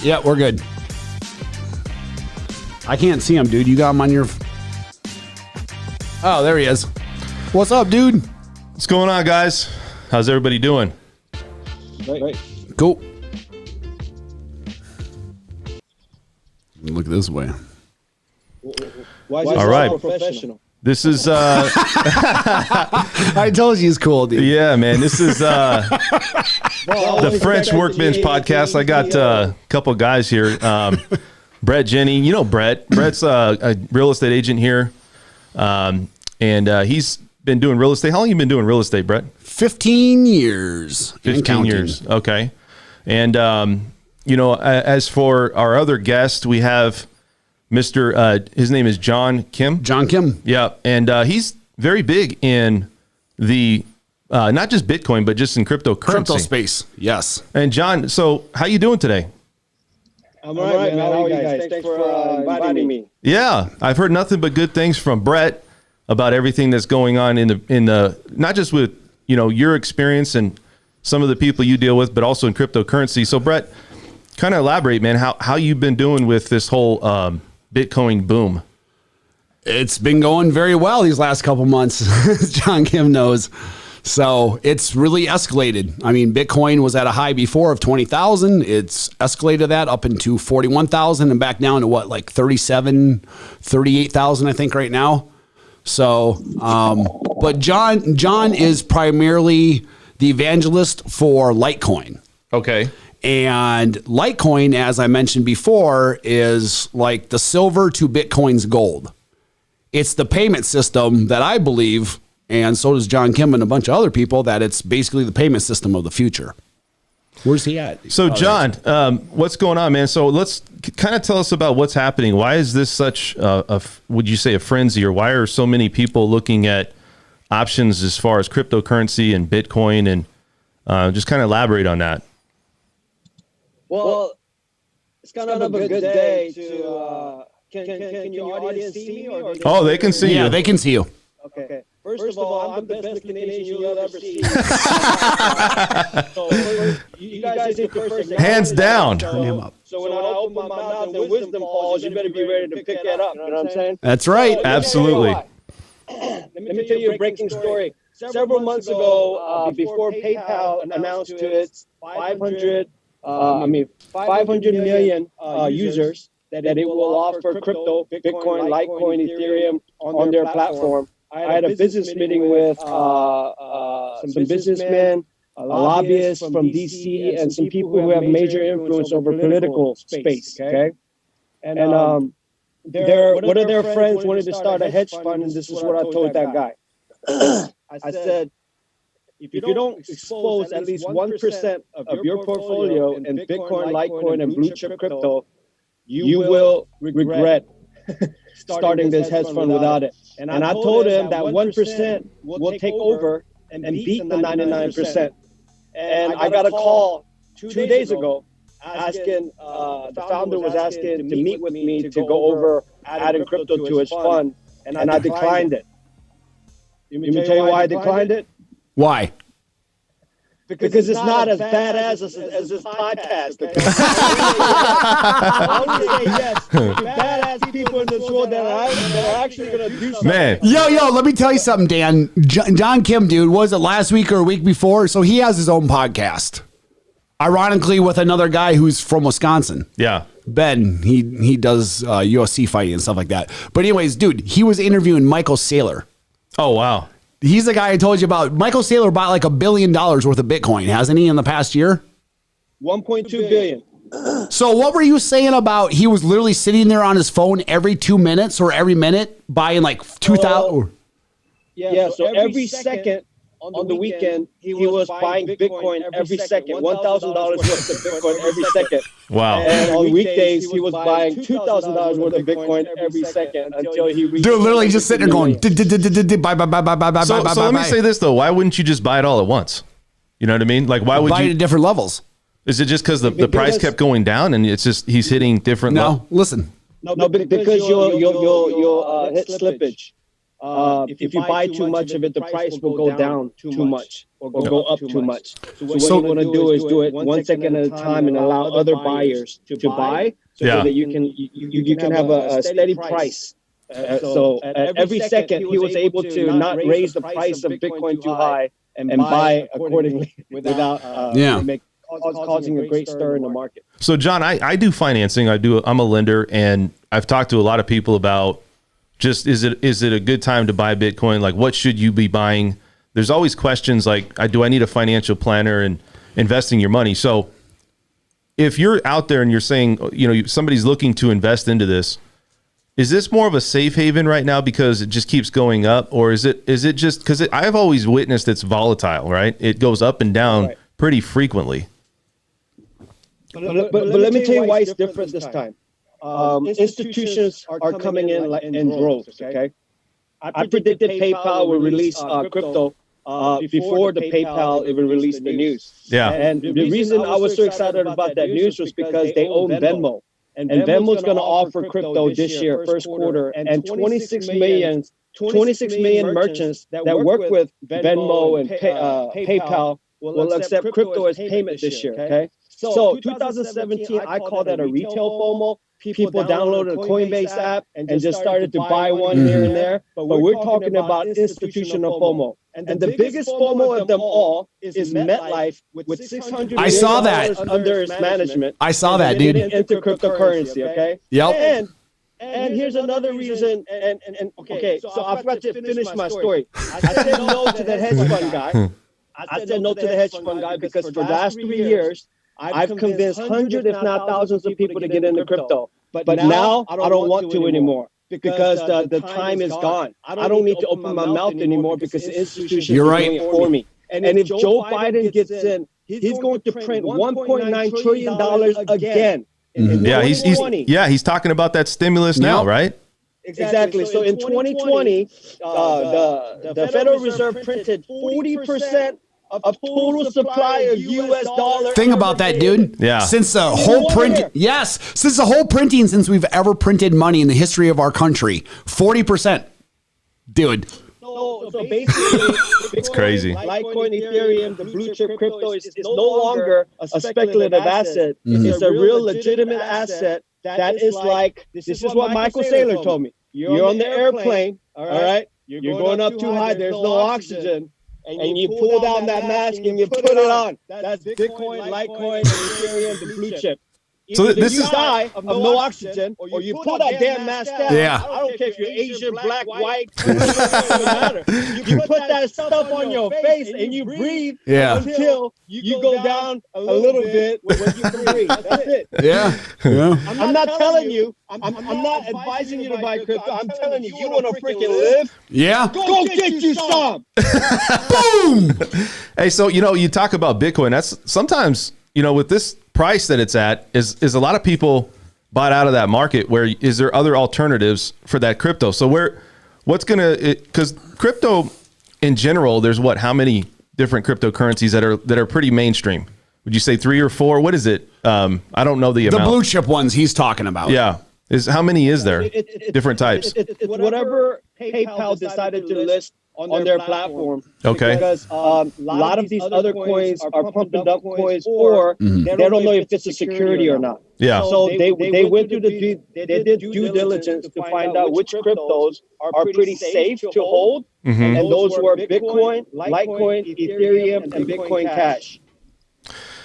Yeah, we're good. I can't see him, dude. You got him on your... Oh, there he is. What's up, dude? What's going on, guys? How's everybody doing? Right. Cool. Look this way. Why is this all right. Professional? This is... I told you he's cool, dude. Yeah, man. This is the French Workbench Podcast. I got a couple guys here. Brett, Jenny. You know Brett. Brett's a real estate agent here. And he's been doing real estate. How long have you been doing real estate, Brett? 15 years. 15 years. Okay. And, as for our other guest, we have his name is John Kim. John Kim. Yeah. And he's very big in the, not just Bitcoin, but just in cryptocurrency. Crypto space. Yes. And John, so how you doing today? I'm all right, man. How are you guys? Thanks for inviting me. Yeah. I've heard nothing but good things from Brett about everything that's going on in the not just with, your experience and some of the people you deal with, but also in cryptocurrency. So Brett, kind of elaborate, man, how you've been doing with this whole Bitcoin boom. It's been going very well these last couple months, as John Kim knows. So it's really escalated. I mean, Bitcoin was at a high before of 20,000. It's escalated that up into 41,000 and back down to what, like 37, 38,000, I think right now. So, but John is primarily the evangelist for Litecoin. Okay. And Litecoin, as I mentioned before, is like the silver to Bitcoin's gold. It's the payment system that I believe, and so does John Kim and a bunch of other people, that it's basically the payment system of the future. Where's he at? So, John, what's going on, man? So let's kind of tell us about what's happening. Why is this such would you say a frenzy, or why are so many people looking at options as far as cryptocurrency and Bitcoin, and just kind of elaborate on that? Well, it's kind of a good day to. Can your audience see me? Oh, they can see you. Yeah, they can see you. Okay. First of all, I'm the best Canadian you'll ever see. So you guys are the first. Hands down. Turn him up. So when I open my mouth and wisdom falls, you better be ready to pick that up. You know what I'm saying? That's right. Absolutely. Let me tell you a breaking story. Several months ago, before PayPal announced to its 500 million users that it will offer crypto, Bitcoin, Litecoin, Ethereum on their platform. I had a business meeting with some businessmen, lobbyists from DC, and some people who have major influence over political space. Okay, and one of their friends wanted to start a hedge fund, and this is what I told that guy. I said, if you don't expose at least 1% of your portfolio in Bitcoin, Litecoin, and blue chip crypto, you will regret starting this hedge fund without it. And I told him that 1% will take over and beat the 99%. And I got a call 2 days ago asking, the founder was asking to meet with me to go over adding crypto to his fund, and I declined it. Let me tell you why I declined it. Why? Because it's not as badass as this podcast. I only say yes to badass people in this world that are actually going to do something. Man. Yo, let me tell you something, Dan. John Kim, dude, was it last week or a week before? So he has his own podcast. Ironically, with another guy who's from Wisconsin. Yeah. Ben, he does UFC fighting and stuff like that. But anyways, dude, he was interviewing Michael Saylor. Oh, wow. He's the guy I told you about. Michael Saylor bought like $1 billion worth of Bitcoin, hasn't he, in the past year? 1.2 billion. So what were you saying about he was literally sitting there on his phone every 2 minutes or every minute buying like 2,000? Yeah, so every second on the weekend, he was buying Bitcoin every second, $1,000 worth of Bitcoin every second. Wow. And on weekdays, he was buying $2,000 worth of Bitcoin every second until he reached... Dude, literally just sitting there going, buy. So let me say this, though. Why wouldn't you just buy it all at once? You know what I mean? Like, why would buy you... it at different levels. Is it just because the price kept going down and it's just he's hitting different... No, listen. No, because you'll hit slippage. if you buy too much of it, the price will go down too much or go up too much. So what you want to do is do it 1 second at a time and allow other buyers to buy, so that you can have a steady price. So at every second, he was able to not raise the price of Bitcoin too high and buy accordingly without causing a great stir in the market. So John, I do financing. I'm a lender, and I've talked to a lot of people about just is it a good time to buy Bitcoin? Like, what should you be buying? There's always questions like, do I need a financial planner and investing your money? So if you're out there and you're saying, somebody's looking to invest into this, is this more of a safe haven right now because it just keeps going up, or is it just because I've always witnessed it's volatile, right? It goes up and down pretty frequently. But let me tell you why it's different this time. Institutions are coming in in droves. Okay, I predicted PayPal will release crypto before the PayPal even released the news. Yeah, and the reason I was so excited about that news was because they own Venmo. And Venmo's going to offer crypto this year, first quarter, and 26 million merchants that work with Venmo and PayPal will accept crypto as payment this year. Okay, so 2017, I call that a retail FOMO. People downloaded a Coinbase app and just started to buy one here and there. But we're talking about institutional FOMO. And the biggest FOMO of them all is MetLife with $600 I saw that under its management. I saw that, dude. Into cryptocurrency, okay? Yep. And here's another reason. And okay, so I forgot to finish my story. I said no to the hedge fund guy. I said no to the hedge fund guy because for the last 3 years, I've convinced hundreds, if not thousands, of people to get into crypto. But now I don't want to anymore because the time is gone. I don't need to open my mouth anymore because the institutions are doing it for me. And if Joe Biden gets in, he's going to print $1.9 trillion again. He's talking about that stimulus now, right? Exactly. So in 2020, the Federal Reserve printed 40% of total supply of U.S. dollars. Think about that, dude. Yeah. Since the whole printing since we've ever printed money in the history of our country, 40%, dude. So basically, it's crazy. Litecoin, Ethereum, the blue chip crypto is no longer a speculative asset. It's a real legitimate asset that is like, this is what Michael Saylor told me. You're on the airplane, all right? You're going up too high, there's no oxygen. And you pull down that mask and you put it on. That's Bitcoin, Litecoin, Ethereum, the blue chip. So this is die of no oxygen, or you pull that damn mask down. Yeah. I don't care if you're Asian, black, white. It doesn't matter. You put that stuff on your face and you breathe until you go down a little bit when you can breathe. That's it. Yeah. I'm not telling you. I'm not advising you to buy crypto. I'm telling you, you want to freaking live? Yeah. Go get you some. Boom. Hey, so you talk about Bitcoin. That's sometimes with this price that it's at, is a lot of people bought out of that market. Where is there other alternatives for that crypto? So because crypto in general, there's how many different cryptocurrencies that are pretty mainstream? Would you say 3 or 4? What is it? I don't know the amount. The blue chip ones he's talking about. Yeah. How many is there? Different types. It's whatever PayPal decided to list on their platform. Okay. Because a lot of these other coins are pumping up coins, or they don't know if it's a security or not. Yeah. So they went through they did due diligence to find out which cryptos are pretty safe to hold, and those were Bitcoin, Litecoin, Ethereum, and Bitcoin Cash.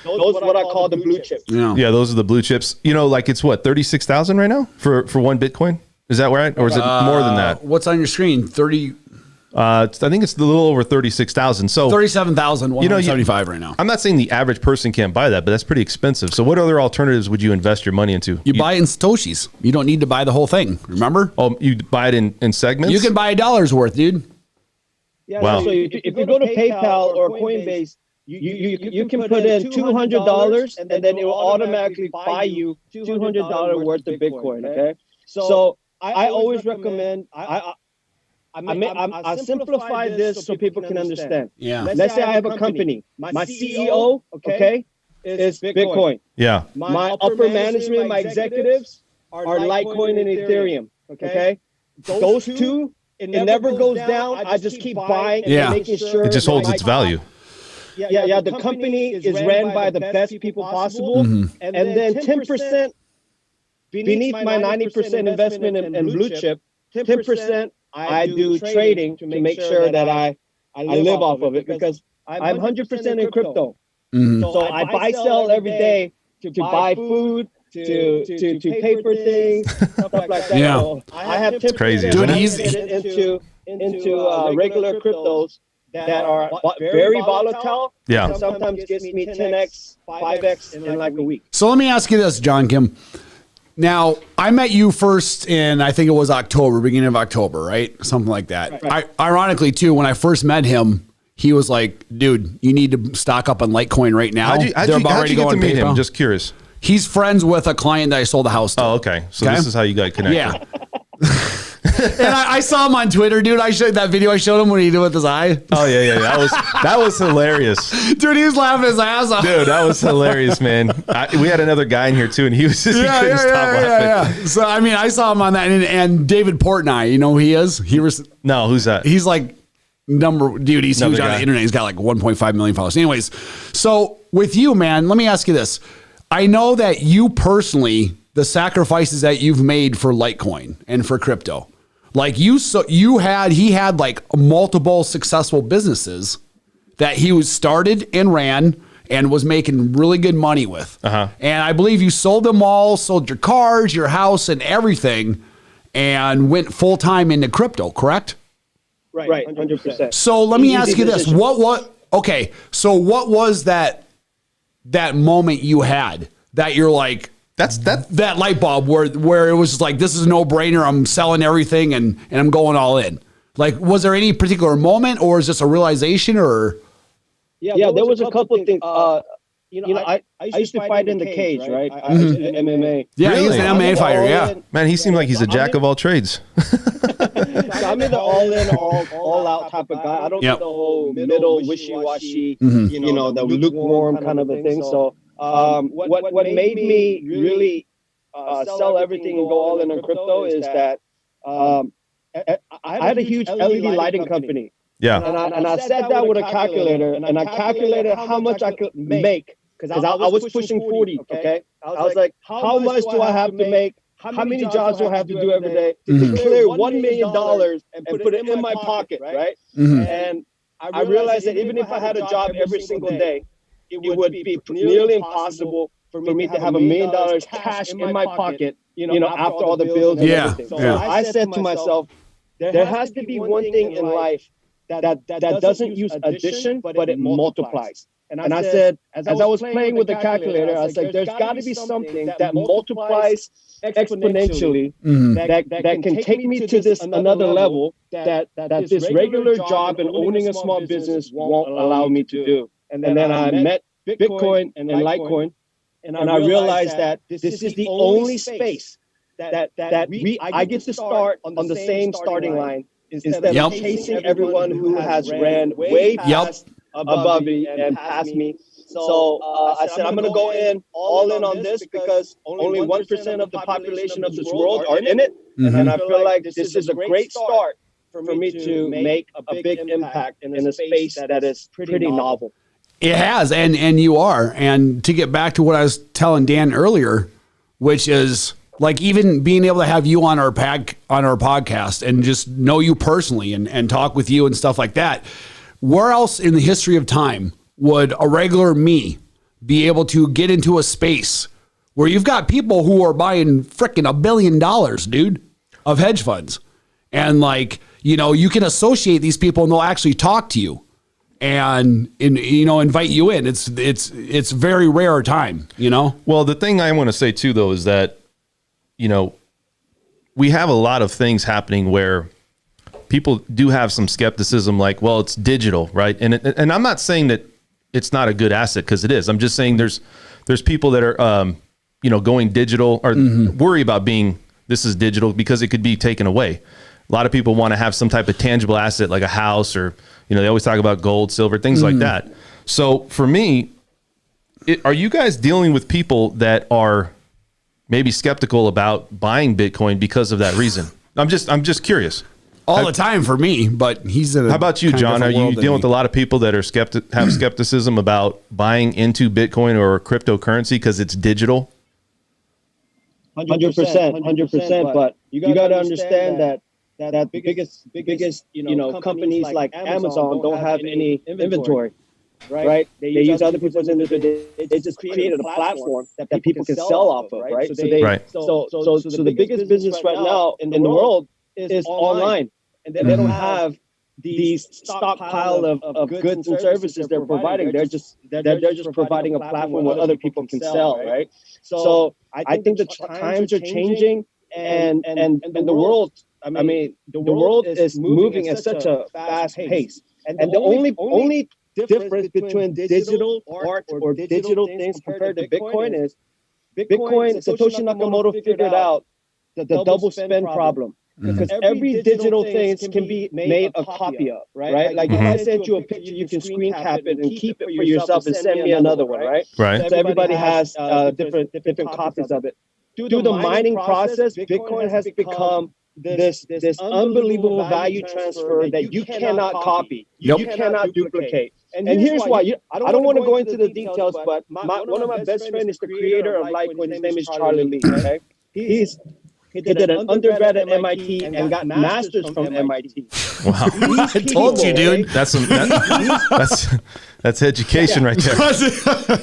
Those are what I call the blue chips. Yeah, those are the blue chips. Like it's 36,000 right now for one Bitcoin. Is that right, or is it more than that? What's on your screen? 30. I think it's a little over 36,000. So 37,175 right now. I'm not saying the average person can't buy that, but that's pretty expensive. So what other alternatives would you invest your money into? You buy it in Satoshis. You don't need to buy the whole thing. Remember? Oh, you buy it in segments? You can buy $1 worth, dude. Yeah. Wow. So if you go to PayPal or Coinbase, you can put in $200 and then it will automatically buy you $200 worth of Bitcoin. Okay. So I always recommend I simplify this so people can understand. Yeah. Let's say I have a company. My CEO, okay, is Bitcoin. Yeah. My upper management, my executives are Litecoin and Ethereum. Okay. Those two it never goes down. I just keep buying and making sure it just holds its value. Yeah. The company is ran by the best people possible, and then 10% beneath my 90% investment in blue chip, 10% I do trading to make sure that I live off of it, because I'm 100% in crypto. So I buy, sell every day to buy food, to pay for things, stuff like that. Yeah. So I have 10% crazy, into regular cryptos that are very volatile. Yeah. And sometimes gets me 10x, 5x in like a week. So let me ask you this, John Kim. Now, I met you first in, I think it was October, beginning of October, right? Something like that. Right. Ironically, too, when I first met him, he was like, dude, you need to stock up on Litecoin right now. How'd you get to meet him? Just curious. He's friends with a client that I sold the house to. Oh, okay. So this is how you got connected. Yeah. And I saw him on Twitter, dude. I showed that video I showed him when he did with his eye. Oh, yeah. That was hilarious. Dude, he was laughing his ass off. Dude, that was hilarious, man. We had another guy in here, too, and he was just, he couldn't stop laughing. Yeah. So, I mean, I saw him on that. And David Portnoy, you know who he is? No, who's that? He's like dude, he's huge on the internet. He's got like 1.5 million followers. Anyways, so with you, man, let me ask you this. I know that you personally, the sacrifices that you've made for Litecoin and for crypto, like he had like multiple successful businesses that he was started and ran and was making really good money with. And I believe you sold them all, sold your cars, your house, and everything, and went full time into crypto, correct? Right, 100%. So let me ask you this: so what was that moment you had that you're like, that light bulb where it was like, this is a no brainer, I'm selling everything and I'm going all in? Like, was there any particular moment, or is this a realization, or? Yeah, there was a couple things. I used to fight in the cage, right? I used to do MMA. Yeah, he's an MMA fighter. Yeah, man, he seemed like he's a jack of all trades. So I'm in the all-in, all-out type of guy. I don't do the whole middle, wishy-washy, the lukewarm kind of a thing. So what made me really sell everything and go all in on crypto is that I had a huge LED lighting company. Yeah. And I sat down with a calculator, and I calculated how much I could make, because I was pushing 40, okay? I was like, how much do I have to make? How many jobs do I have to do every day to clear $1 million and put it in my pocket, right? And I realized that even if I had a job every single day, it would be nearly impossible for me to have $1 million cash in my pocket, after all the bills and everything. So I said to myself, there has to be one thing in life that doesn't use addition, but it multiplies. And I said, as I was playing with the calculator, I was like, there's got to be something that multiplies exponentially that can take me to this another level that this regular job and owning a small business won't allow me to do. And then I met Bitcoin and Litecoin, and I realized that this is the only space that I get to start on the same starting line, instead of chasing everyone who has ran way past above me and past me. So I said, I'm going to go all in on this, because only 1% of the population of this world are in it. And I feel like this is a great start for me to make a big impact in a space that is pretty novel. It has, and you are. And to get back to what I was telling Dan earlier, which is like, even being able to have you on our podcast and just know you personally and talk with you and stuff like that. Where else in the history of time would a regular me be able to get into a space where you've got people who are buying frickin' $1 billion, dude, of hedge funds? And like, you can associate these people and they'll actually talk to you and invite you in. It's very rare time, Well, the thing I want to say too, though, is that, we have a lot of things happening where people do have some skepticism, like, well, it's digital, right? And I'm not saying that it's not a good asset, because it is. I'm just saying there's people that are, going digital, or worry about this is digital, because it could be taken away. A lot of people want to have some type of tangible asset, like a house, or, they always talk about gold, silver, things like that. So for me, are you guys dealing with people that are maybe skeptical about buying Bitcoin because of that reason? I'm just curious. all the time for me, but he's in a How about you, kind of John? Are different you world than dealing me. with a lot of people that are have skepticism about buying into Bitcoin or cryptocurrency because it's digital? 100%. But you got to understand that biggest companies like Amazon don't have any inventory, right? They use other people's inventory. They just created a platform that people can sell off of, right? So the biggest business right now in the world is online, and they don't have these stockpile of goods and services they're providing. They're just providing a platform where other people can sell, right? So I think the times are changing, and the world. I mean, the world is moving at such a fast pace, and the only difference between digital art or digital things compared to Bitcoin is Satoshi Nakamoto figured out the double spend problem. Because every digital thing can be made a copy of, right? Like if I send you a picture, you can screen cap it and keep it for yourself and send me another one, right? Right. So everybody has different copies of it. Through the mining process, Bitcoin has become this unbelievable value transfer that you cannot copy, you cannot duplicate. And here's why. I don't want to go into the details, but one of my best friends is the creator of Litecoin. His name is Charlie Lee. Okay, he did an undergrad at MIT and got masters from MIT. Wow. I told you, dude. That's education right there.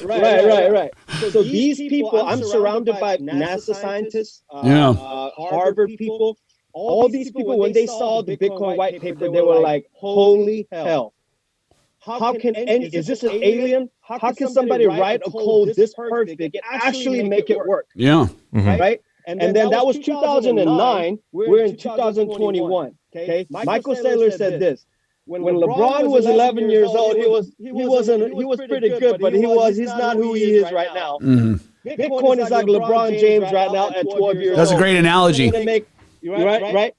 Right. So these people, I'm surrounded by NASA scientists, Harvard people. All these people, when they saw the Bitcoin white paper, they were like, "Holy hell! Is this an alien? How can somebody write a code this perfect and actually make it work?" Yeah. Right. And then that was 2009. We're in 2021. Okay. Michael Saylor said this: when LeBron was 11 years old, he was pretty good, but he's not who he is right now. Bitcoin is like LeBron James right now at 12 years old. That's a great analogy. Right.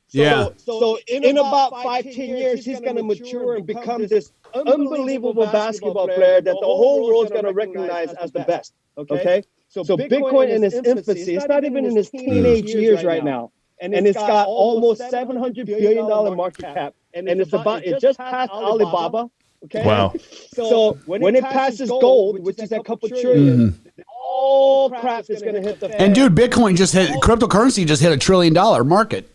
So in about 5-10 years, he's going to mature and become this unbelievable basketball player that the whole world's going to recognize as the best. Okay. So Bitcoin in its infancy, it's not even in its teenage years right now. And it's got almost $700 billion market cap. And it just passed Alibaba. Okay. Wow. So when it passes gold, which is a couple trillion, all crap is going to hit the fan. And dude, cryptocurrency just hit $1 trillion market.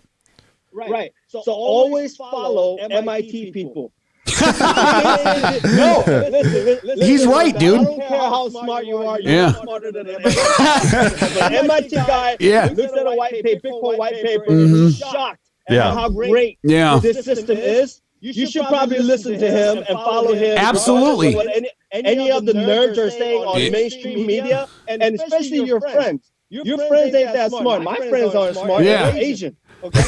Right. So always follow MIT people. No, listen, he's right, dude. I don't care how smart you are. You're smarter than an MIT guy. Looks at a Bitcoin white paper, he's shocked at how great this system is. You should probably listen to him and follow him. Absolutely. Any of the nerds are saying on mainstream media, and especially your friends. Your friends ain't that smart. My friends aren't smart. They're Asian. Okay.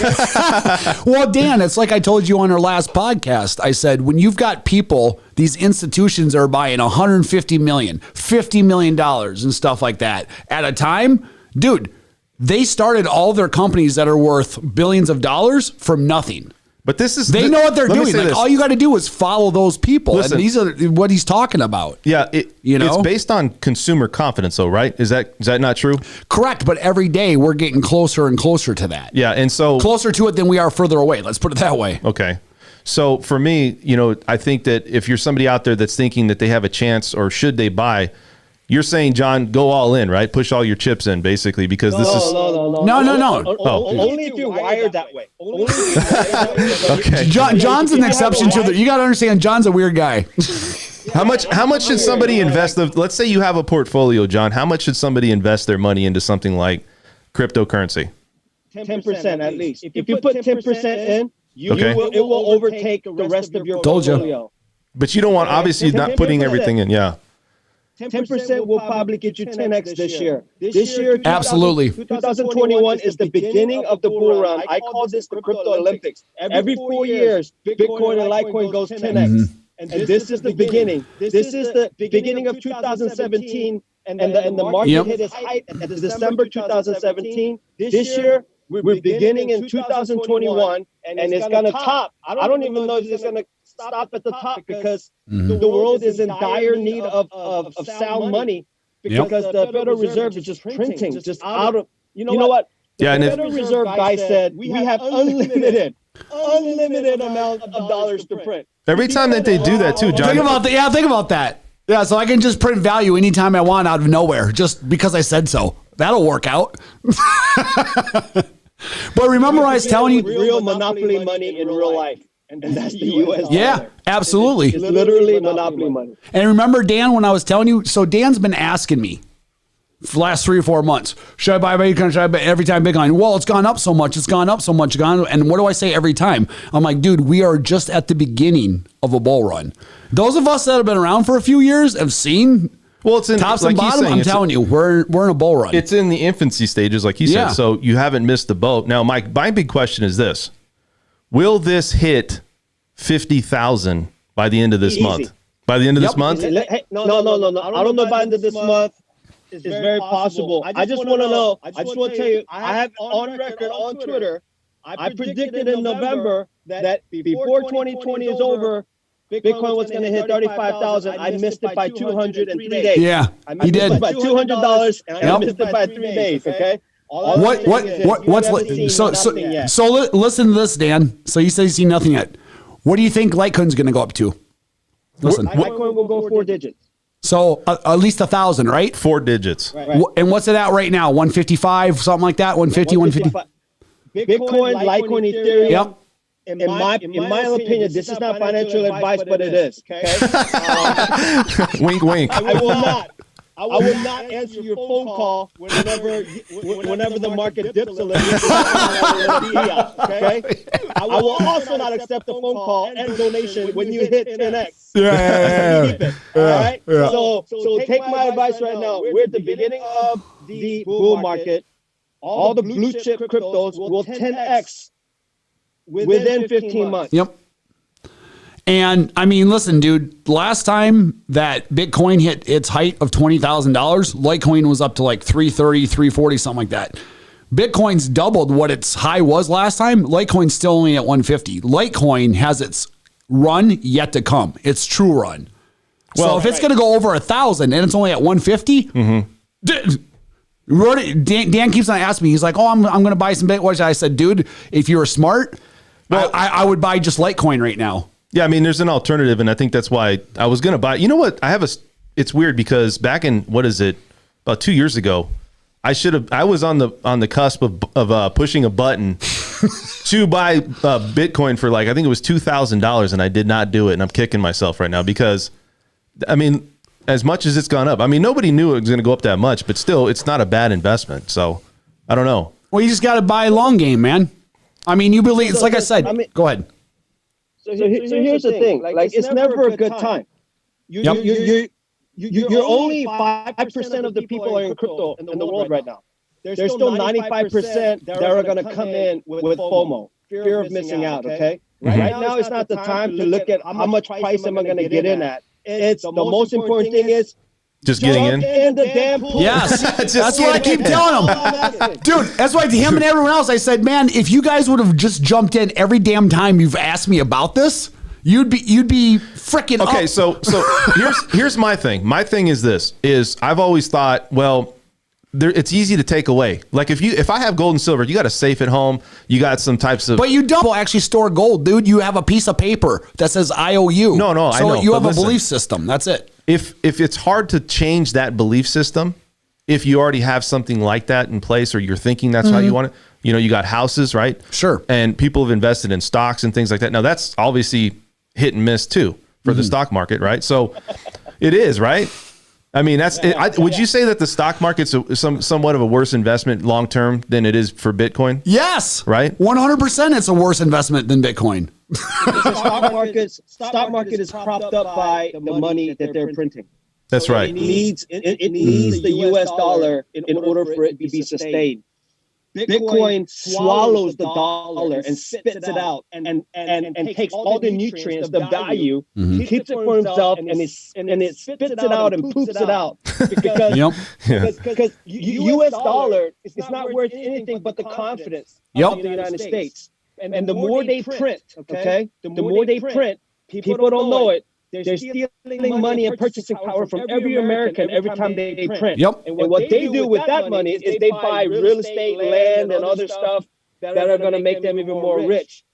Well, Dan, it's like I told you on our last podcast. I said, when you've got people, these institutions are buying $150 million, $50 million and stuff like that at a time, dude, they started all their companies that are worth billions of dollars from nothing. But they know what they're doing. Like, all you got to do is follow those people. Listen, and these are what he's talking about. Yeah. It's based on consumer confidence though, right? Is that not true? Correct. But every day we're getting closer and closer to that. Yeah. And so closer to it than we are further away. Let's put it that way. Okay. So for me, I think that if you're somebody out there that's thinking that they have a chance or should they buy, you're saying, John, go all in, right? Push all your chips in, basically, because this is... No. Only if you're wired that way. Okay. John's an exception to the... You got to understand, John's a weird guy. How much should somebody invest? Let's say you have a portfolio, John. How much should somebody invest their money into something like cryptocurrency? 10% at least. If you put 10% in, it will overtake the rest of your portfolio. But you don't want, obviously, not putting everything in, 10% will probably get you 10x this year. This year, absolutely. 2021 is the beginning of the bull run. I call this the crypto Olympics. Every 4 years, Bitcoin and Litecoin goes 10x. And this is the beginning. This is the beginning of 2017, and the market hit its height at December 2017. This year, we're beginning in 2021, and it's going to top. I don't even know if it's going to stop at the top because the world is in dire need of sound money because the Federal Reserve is just printing, just out of, you know what? The Federal Reserve guy said, we have unlimited unlimited amount of dollars to print. Every time that they do that too, John. Think about that. Yeah, think about that. Yeah, so I can just print value anytime I want out of nowhere, just because I said so. That'll work out. But remember, I was telling you, real monopoly money in real life, and that's the U.S. dollar. yeah, absolutely. It's literally monopoly money. And remember, Dan, when I was telling you, so Dan's been asking me for the last 3 or 4 months, should I buy Bitcoin? Should I buy every time Bitcoin? Well, it's gone up so much. It's gone up so much. And what do I say every time? I'm like, dude, we are just at the beginning of a bull run. Those of us that have been around for a few years have seen. Well, it's in tops like and he's bottom. saying, I'm telling you, we're in a bull run. It's in the infancy stages, like he Yeah. said. So you haven't missed the boat. Now, my big question is this: will this hit 50,000 by the end of this Easy. month? By the end of this month? Hey, no. I don't know by the end of this month. It's very possible. I just want to know. I just want to tell you. I have on record on Twitter. I predicted in November that before 2020 is over, Bitcoin was going to hit 35,000. I missed it by 203 days. Yeah, he did. I missed it by $200, and I Yep. missed it by 3 days. Okay. So listen to this, Dan. So you say you see nothing yet. What do you think Litecoin's going to go up to? Listen. Litecoin will go 4 digits. So at least 1,000, right? 4 digits. Right. And what's it at right now? 155, something like that. 150, 150. Bitcoin, Litecoin, Ethereum. Yep. In my opinion, this is not financial advice, but it is. Okay. Wink, wink. I will not answer your phone call whenever the market dips a little. Okay. I will also not accept a phone call and donation when you hit 10x. Yeah. All right. So take my advice right now. We're at the beginning of the bull market. All the blue chip cryptos will 10x within 15 months. Yep. And I mean, listen, dude, last time that Bitcoin hit its height of $20,000, Litecoin was up to like 330, 340, something like that. Bitcoin's doubled what its high was last time. Litecoin's still only at 150. Litecoin has its run yet to come. Its true run. Well, so if it's going to go over 1,000 and it's only at 150, Dan keeps on asking me. He's like, "Oh, I'm going to buy some Bitcoin." I said, "Dude, if you were smart, I would buy just Litecoin right now." Yeah, I mean, there's an alternative, and I think that's why I was going to buy. You know what? It's weird because back in about 2 years ago, I was on the cusp of pushing a button to buy Bitcoin for I think it was $2,000, and I did not do it, and I'm kicking myself right now because, I mean, as much as it's gone up, I mean, nobody knew it was going to go up that much, but still, it's not a bad investment. So I don't know. Well, you just got to buy long game, man. I mean, you believe it's like I said. Go ahead. So here's the thing. It's never a good time. You're only 5% of the people are in crypto in the world right now. There's still 95% that are going to come in with FOMO, fear of missing out. Okay. Right now, it's not the time to look at how much price am I going to get in at. It's the most important thing is just getting in the damn pool. Yes, that's what I keep telling them, dude. That's why to him and everyone else, I said, man, if you guys would have just jumped in every damn time you've asked me about this, you'd be freaking okay. up. So here's my thing. My thing is this: I've always thought, well, it's easy to take away. Like if I have gold and silver, you got a safe at home. You got some types of. But you don't actually store gold, dude. You have a piece of paper that says IOU. No, I know. You have but a belief system. That's it. If it's hard to change that belief system, if you already have something like that in place, or you're thinking that's how you want it, you got houses, right? Sure. And people have invested in stocks and things like that. Now that's obviously hit and miss too for the stock market, right? So it is, right? I mean, would you say that the stock market's somewhat of a worse investment long term than it is for Bitcoin? Yes. Right? 100% it's a worse investment than Bitcoin. The stock market is propped up by the money that they're printing. That's right. It needs the U.S. dollar in order for it to be sustained. Bitcoin swallows the dollar and spits it out and takes all the nutrients, the value, keeps it for himself, and it spits it out and poops it out. Because U.S. dollar is not worth anything but the confidence of the United States. And the more they print, the more they print, people don't know it. They're stealing money and purchasing power from every American every time they print. And what they do with that money is they buy real estate, land, and other stuff that are going to make them even more rich.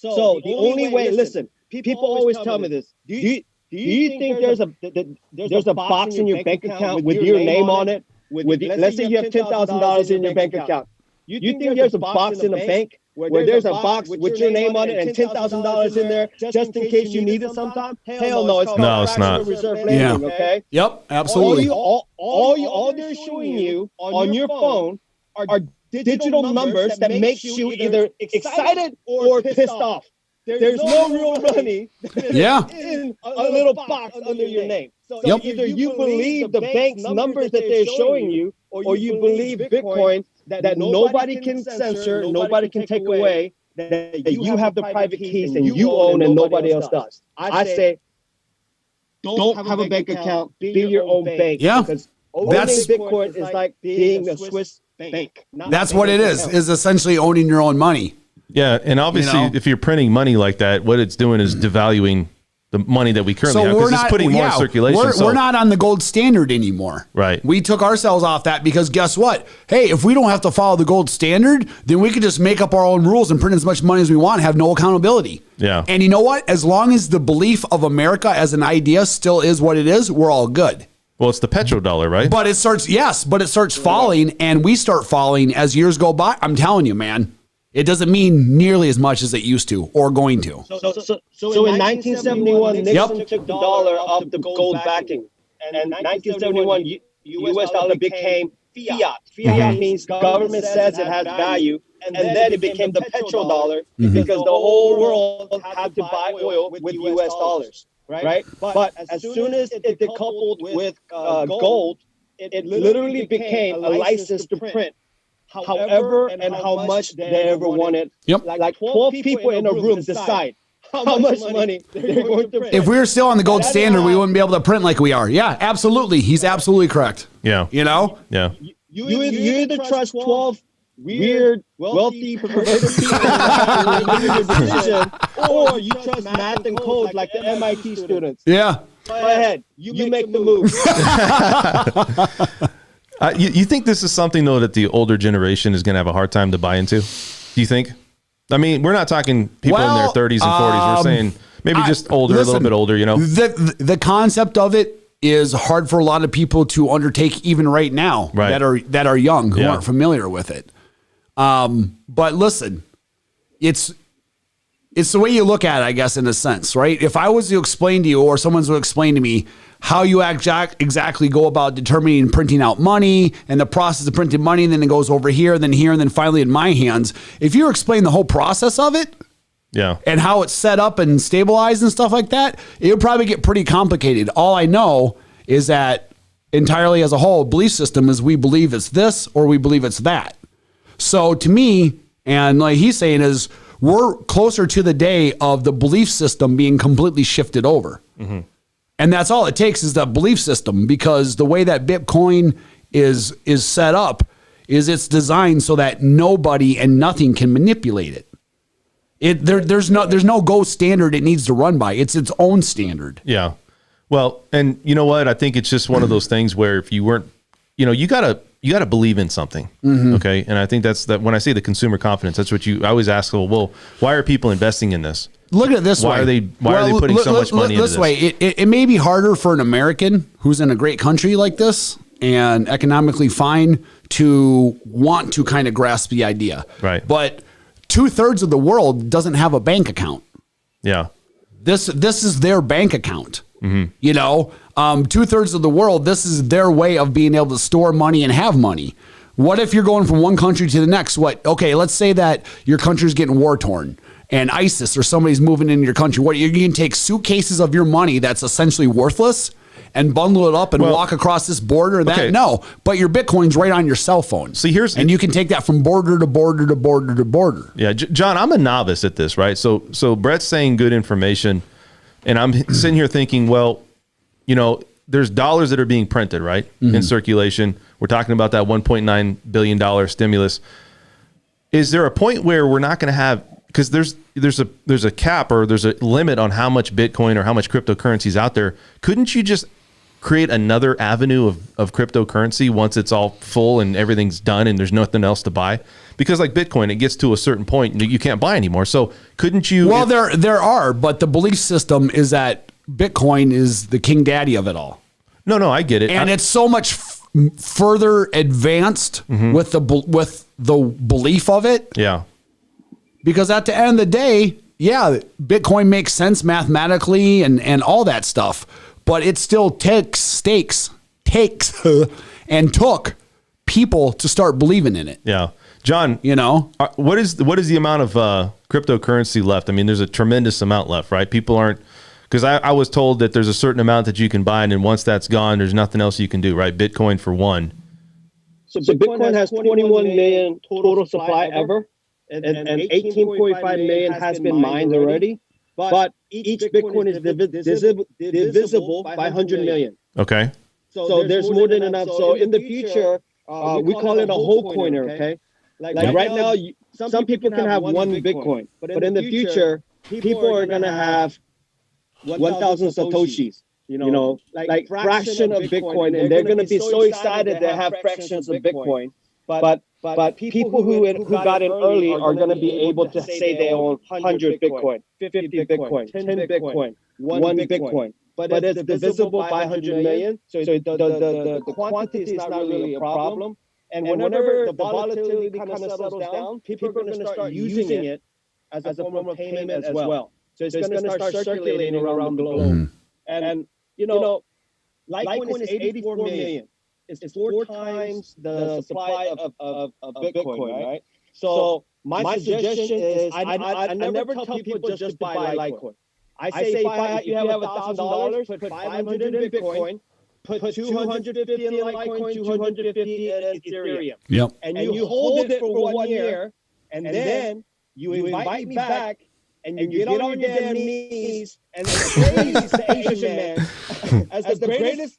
So the only way, listen, people always tell me this. Do you think there's a box in your bank account with your name on it? Let's say you have $10,000 in your bank account. You think there's a box in the bank where there's a box with your name on it and $10,000 in there just in case you need it sometime? Hell no, it's not. Reserve lending, okay? Yep, absolutely. All they're showing you on your phone are digital numbers that makes you either excited or pissed off. There's no real money in a little box under your name. So either you believe the bank's numbers that they're showing you, or you believe Bitcoin that nobody can censor, nobody can take away, that you have the private keys and you own and nobody else does. I say, don't have a bank account, be your own bank. Yeah. Because owning Bitcoin is like being a Swiss bank. That's what it is essentially owning your own money. Yeah, and obviously, if you're printing money like that, what it's doing is devaluing the money that we currently have, because it's putting more in circulation. We're not on the gold standard anymore. Right. We took ourselves off that because guess what? Hey, if we don't have to follow the gold standard, then we could just make up our own rules and print as much money as we want, have no accountability. Yeah. And you know what? As long as the belief of America as an idea still is what it is, we're all good. Well, it's the petrodollar, right? But it starts falling, and we start falling as years go by. I'm telling you, man. It doesn't mean nearly as much as it used to or going to. So in 1971, Nixon took the dollar off the gold backing. And in 1971, U.S. dollar became fiat. Fiat means government says it has value. And then it became the petrodollar because the whole world had to buy oil with U.S. dollars. Right? But as soon as it decoupled with gold, it literally became a license to print. However and how much they ever wanted. Yep. Like 12 people in a room decide how much money they're going to print. If we were still on the gold standard, we wouldn't be able to print like we are. Yeah, absolutely. He's absolutely correct. Yeah. You know? Yeah. You either trust 12 weird, wealthy, perverted people in your decision, or you trust math and code like the MIT students. Yeah. Go ahead. You make the move. You think this is something, though, that the older generation is going to have a hard time to buy into? Do you think? I mean, we're not talking people in their 30s and 40s. We're saying maybe just older, a little bit older, you know? The concept of it is hard for a lot of people to undertake even right now that are young, who aren't familiar with it. But listen, it's the way you look at it, I guess, in a sense, right? If I was to explain to you, or someone's to explain to me how you exactly go about determining printing out money and the process of printing money, and then it goes over here, and then finally in my hands, if you explain the whole process of it, and how it's set up and stabilized and stuff like that, it would probably get pretty complicated. All I know is that entirely as a whole, belief system is we believe it's this or we believe it's that. So to me, and like he's saying, is we're closer to the day of the belief system being completely shifted over. Mm-hmm. And that's all it takes is that belief system, because the way that Bitcoin is set up is it's designed so that nobody and nothing can manipulate it. There's no gold standard it needs to run by. It's its own standard. Yeah. Well, and you know what? I think it's just one of those things where if you weren't, you gotta believe in something. Mm-hmm. Okay. And I think that's that when I say the consumer confidence, that's what I always ask, well, why are people investing in this? Look at it this way. Why are they putting so much money into this? This way, it may be harder for an American who's in a great country like this and economically fine to want to kind of grasp the idea. Right. But 2/3 of the world doesn't have a bank account. Yeah. This is their bank account. Mm-hmm. 2/3 of the world, this is their way of being able to store money and have money. What if you're going from one country to the next? Okay, let's say that your country's getting war torn and ISIS or somebody's moving into your country. You can take suitcases of your money that's essentially worthless and bundle it up and walk across this border. No, but your Bitcoin's right on your cell phone. See, and you can take that from border to border to border to border. Yeah, John, I'm a novice at this, right? So Brett's saying good information, and I'm sitting here thinking, well, there's dollars that are being printed, right, in circulation. We're talking about that $1.9 billion stimulus. Is there a point where we're not going to have, because there's a cap or there's a limit on how much Bitcoin or how much cryptocurrency is out there? Couldn't you just create another avenue of cryptocurrency once it's all full and everything's done and there's nothing else to buy? Because like Bitcoin, it gets to a certain point and you can't buy anymore. So couldn't you? Well, there are, but the belief system is that Bitcoin is the king daddy of it all. No, I get it. And it's so much further advanced with the belief of it. Yeah. Because at the end of the day, yeah, Bitcoin makes sense mathematically and all that stuff, but it still takes and took people to start believing in it. Yeah. John, you know, what is the amount of cryptocurrency left? I mean, there's a tremendous amount left, right? People aren't, because I was told that there's a certain amount that you can buy, and then once that's gone, there's nothing else you can do, right? Bitcoin for one. So Bitcoin has 21 million total supply ever, and 18.5 million has been mined already. But each Bitcoin is divisible by 100 million. Okay. So there's more than enough. So in the future, we call it a whole coiner, okay? Like right now, some people can have one Bitcoin, but in the future, people are going to have 1,000 Satoshis, you know, like fraction of Bitcoin, and they're going to be so excited to have fractions of Bitcoin. But people who got in early are going to be able to say they own 100 Bitcoin, 50 Bitcoin, 10 Bitcoin, 1 Bitcoin. But it's divisible by 100 million, so the quantity is not really a problem. And whenever the volatility kind of settles down, people are going to start using it as a form of payment as well. So it's going to start circulating around the globe. And you know, Litecoin is 84 million. It's 4 times the supply of Bitcoin, right? So my suggestion is I never tell people just buy Litecoin. I say if you have $1,000, put 500 in Bitcoin, put 250 in Litecoin, 250 in Ethereum. Yep. And you hold it for 1 year, and then you invite me back, and you get on your damn knees and praise the Asian man as the greatest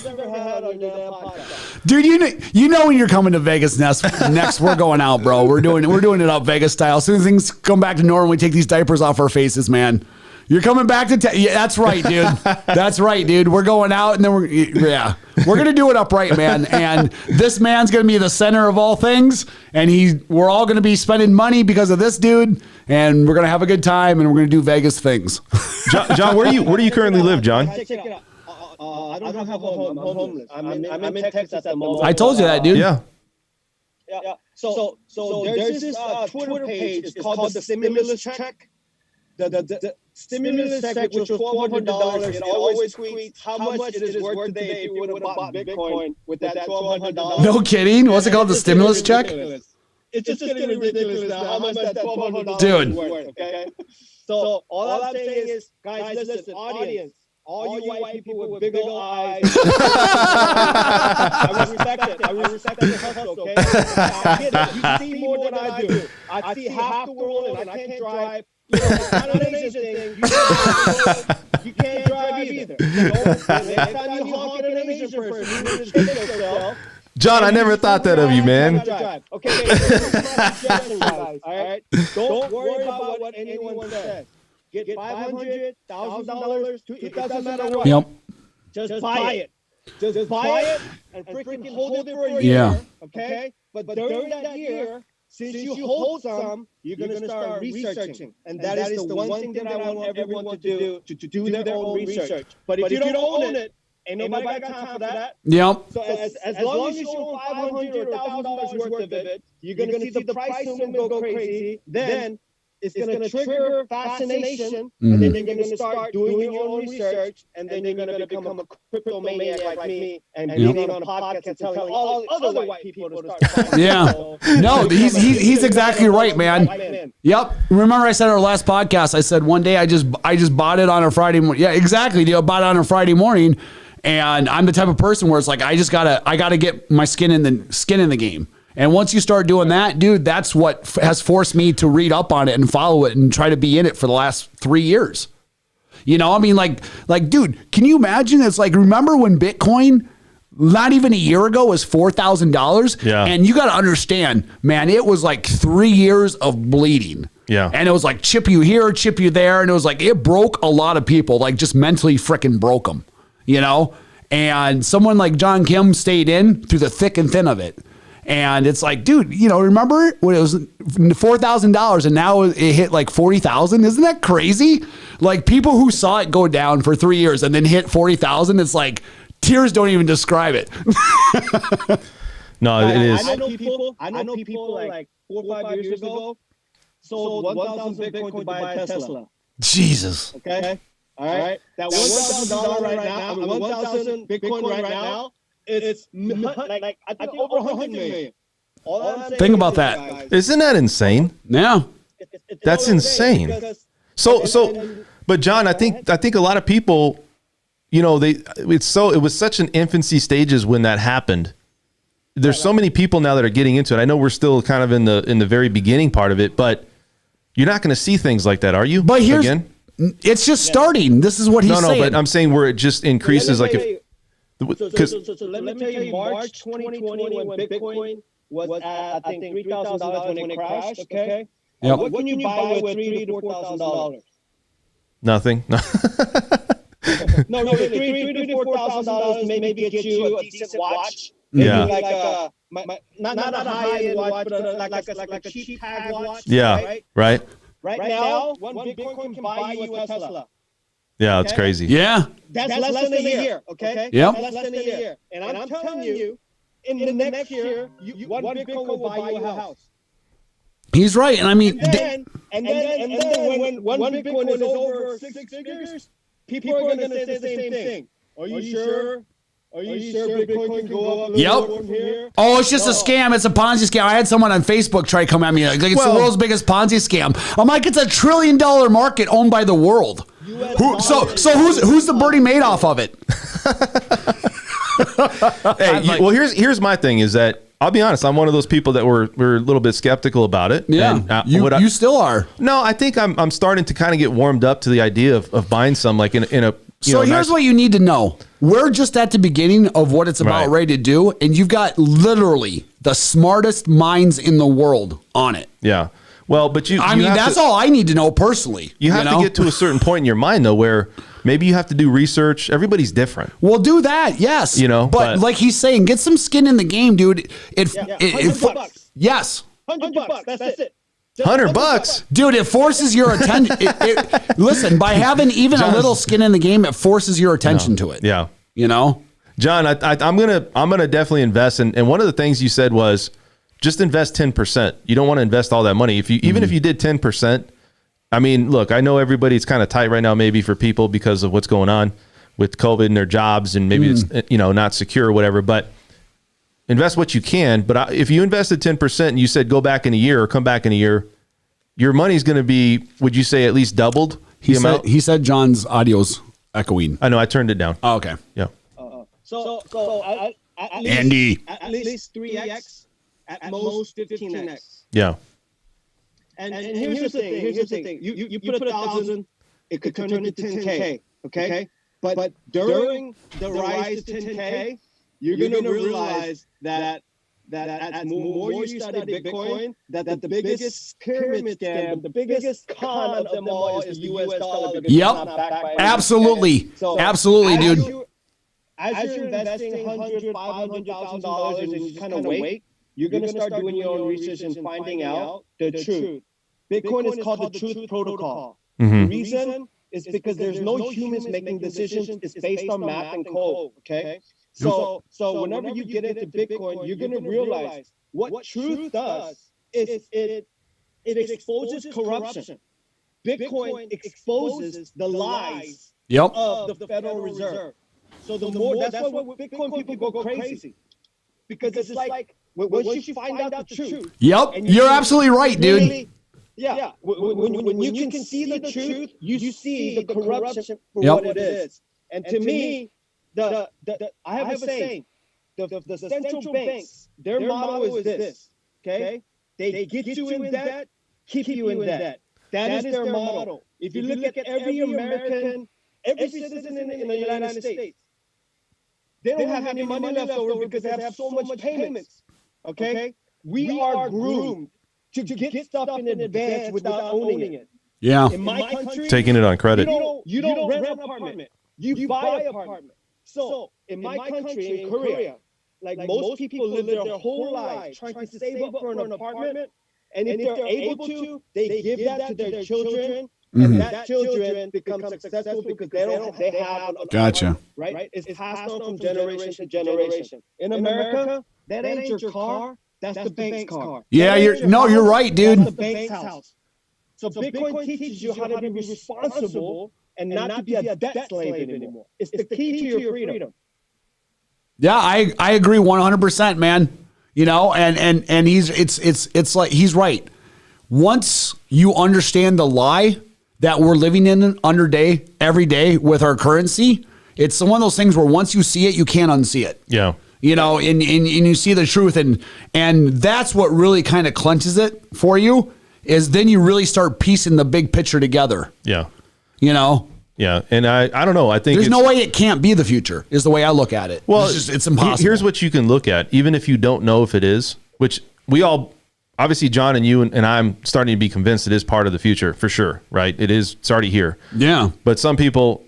ever had on your damn podcast. Dude, you know when you're coming to Vegas next, we're going out, bro. We're doing it up Vegas style. As soon as things come back to normal, we take these diapers off our faces, man. You're coming back to yeah, that's right, dude. That's right, dude. We're going out, and then we're gonna do it upright, man. And this man's gonna be the center of all things, and we're all gonna be spending money because of this dude, and we're gonna have a good time, and we're gonna do Vegas things. John, where do you currently live, John? Check it out. I don't have a home. I'm homeless. I'm in Texas at the moment. I told you that, dude. Yeah. Yeah. So there's this Twitter page. It's called the stimulus check. The stimulus check, which was $1,200, it always tweets how much it is worth today if you would have bought Bitcoin with that $1,200. No kidding. What's it called? The stimulus check? It's just getting ridiculous now. How much that $1,200 Dude. is worth? Okay. So all I'm saying is, guys, listen, audience. All you white people with big old eyes. I respect the hustle, okay? I get it. You see more than I do. I see half the world and I can't drive. You know, it's not an Asian thing. You can't drive either. Next time you honk at an Asian person, you need to check yourself. John, I never thought that of you, man. Okay, here's my suggestion, guys. All right? Don't worry about what anyone says. Get $500, $1,000, it doesn't matter what. Yep. Just buy it. Just buy it and freaking hold it for a year. Okay? But during that year, since you hold some, you're going to start researching. And that is the one thing that I want everyone to do their own research. But if you don't own it, ain't nobody got time for that. Yep. So as long as you own $500 or $1,000 worth of it, you're going to see the price movement go crazy. Then it's going to trigger fascination, and then you're going to start doing your own research, and then you're going to become a crypto maniac like me, and being on a podcast and telling all other white people to start buying. Yeah. No, he's exactly right, man. Yep. Remember I said our last podcast, I said one day I just bought it on a Friday morning. Yeah, exactly. I bought it on a Friday morning, and I'm the type of person where it's like I gotta get my skin in the game. And once you start doing that, dude, that's what has forced me to read up on it and follow it and try to be in it for the last 3 years. You know, I mean, like, dude, can you imagine? It's like, remember when Bitcoin, not even a year ago, was $4,000? Yeah. And you got to understand, man, it was like 3 years of bleeding. Yeah. And it was like chip you here, chip you there. And it was like, it broke a lot of people, like just mentally freaking broke them. you know, and someone like John Kim stayed in through the thick and thin of it. And it's like, dude, you know, remember when it was $4,000 and now it hit like 40,000? Isn't that crazy? Like people who saw it go down for 3 years and then hit 40,000, it's like tears don't even describe it. No, it is. I know people like 4 or 5 years ago sold 1,000 Bitcoin to buy a Tesla. Jesus. Okay. All right. That $1,000 right now, 1,000 Bitcoin right now, it's like I think over 100 million. Think about that. Isn't that insane? Yeah. That's insane. But John, I think a lot of people, you know, it was such an infancy stages when that happened. There's so many people now that are getting into it. I know we're still kind of in the very beginning part of it, but you're not going to see things like that, are you? But it's just starting. This is what he's saying. No, but I'm saying where it just increases like if. So let me tell you, March 2020 when Bitcoin was at, I think, $3,000 when it crashed, okay? Yep. What can you buy with $3,000 to $4,000? Nothing. No, $3,000 to $4,000 maybe get you a decent watch. Yeah. Like not a high-end watch, but like a cheap tag watch. Yeah. Right. Right now, one Bitcoin can buy you a Tesla. Yeah, it's crazy. Yeah. That's less than a year, okay? Yep. That's less than a year. And I'm telling you, in the next year, one Bitcoin will buy you a house. He's right. And I mean, and then when one Bitcoin is over six figures, people are going to say the same thing. Are you sure? Are you sure Bitcoin can go up a little bit from here? Oh, it's just a scam. It's a Ponzi scam. I had someone on Facebook try to come at me like it's the world's biggest Ponzi scam. I'm like, it's $1 trillion market owned by the world. So who's the Bernie Madoff of it? Hey, well, here's my thing is that I'll be honest. I'm one of those people that were a little bit skeptical about it. Yeah, and, you still are. No, I think I'm starting to kind of get warmed up to the idea of buying some like in a. So here's what you need to know. We're just at the beginning of what it's about ready to do, and you've got literally the smartest minds in the world on it. Yeah. Well, but that's all I need to know personally. You have to get to a certain point in your mind, though, where maybe you have to do research. Everybody's different. Well, do that, yes. You know, but like he's saying, get some skin in the game, dude. $100. Yes. $100. That's it. $100, dude. It forces your attention. Listen, by having even a little skin in the game, it forces your attention to it. Yeah, you know, John. I'm gonna definitely invest. And one of the things you said was just invest 10%. You don't want to invest all that money. If you even if you did 10%, I mean, look, I know everybody's kind of tight right now, maybe for people because of what's going on with COVID and their jobs, and maybe it's not secure or whatever, but. Invest what you can, but if you invested 10% and you said go back in a year or come back in a year, your money's going to be, would you say, at least doubled? He said John's audio's echoing. I know, I turned it down. Oh, okay. Yeah. So at least 3x, at most 15x. Yeah. And here's the thing. You put 1,000, it could turn into 10K. Okay. But during the rise to 10K. You're going to realize that as more you study Bitcoin, that the biggest pyramid scam, the biggest con of them all is the US dollar. Yep. Absolutely. So absolutely, dude. As you're investing $100,000, $500,000 and you kind of wait, you're going to start doing your own research and finding out the truth. Bitcoin is called the truth protocol. The reason is because there's no humans making decisions. It's based on math and code, okay? So whenever you get into Bitcoin, you're going to realize what truth does is it exposes corruption. Bitcoin exposes the lies of the Federal Reserve. So that's why Bitcoin people go crazy. Because it's like once you find out the truth. Yep, you're absolutely right, dude. Yeah, when you can see the truth, you see the corruption for what it is. And to me, I have a saying. The central banks, their motto is this. Okay, they get you in debt, keep you in debt. That is their motto. If you look at every American, every citizen in the United States, they don't have any money left over because they have so much payments. Okay, we are groomed to get stuff in advance without owning it. Yeah, in my country, taking it on credit. You don't rent an apartment. You buy an apartment. So in my country, in Korea, like most people live their whole lives trying to save up for an apartment. And if they're able to, they give that to their children. And that children become successful because they have an Gotcha. right? It's passed on from generation to generation. In America, that ain't your car. That's the bank's car. Yeah, you're right, dude. That's the bank's house. So Bitcoin teaches you how to be responsible and not to be a debt slave anymore. It's the key to your freedom. Yeah, I agree 100%, man. You know, and it's like he's right. Once you understand the lie that we're living in every day with our currency, it's one of those things where once you see it, you can't unsee it. Yeah. You know, and you see the truth, and that's what really kind of clenches it for you, is then you really start piecing the big picture together. Yeah. You know? Yeah. And I don't know. I think there's no way it can't be the future, is the way I look at it. Well, it's impossible. Here's what you can look at, even if you don't know if it is, which we all, obviously John and you and I'm starting to be convinced it is part of the future for sure, right? It's already here. Yeah. But some people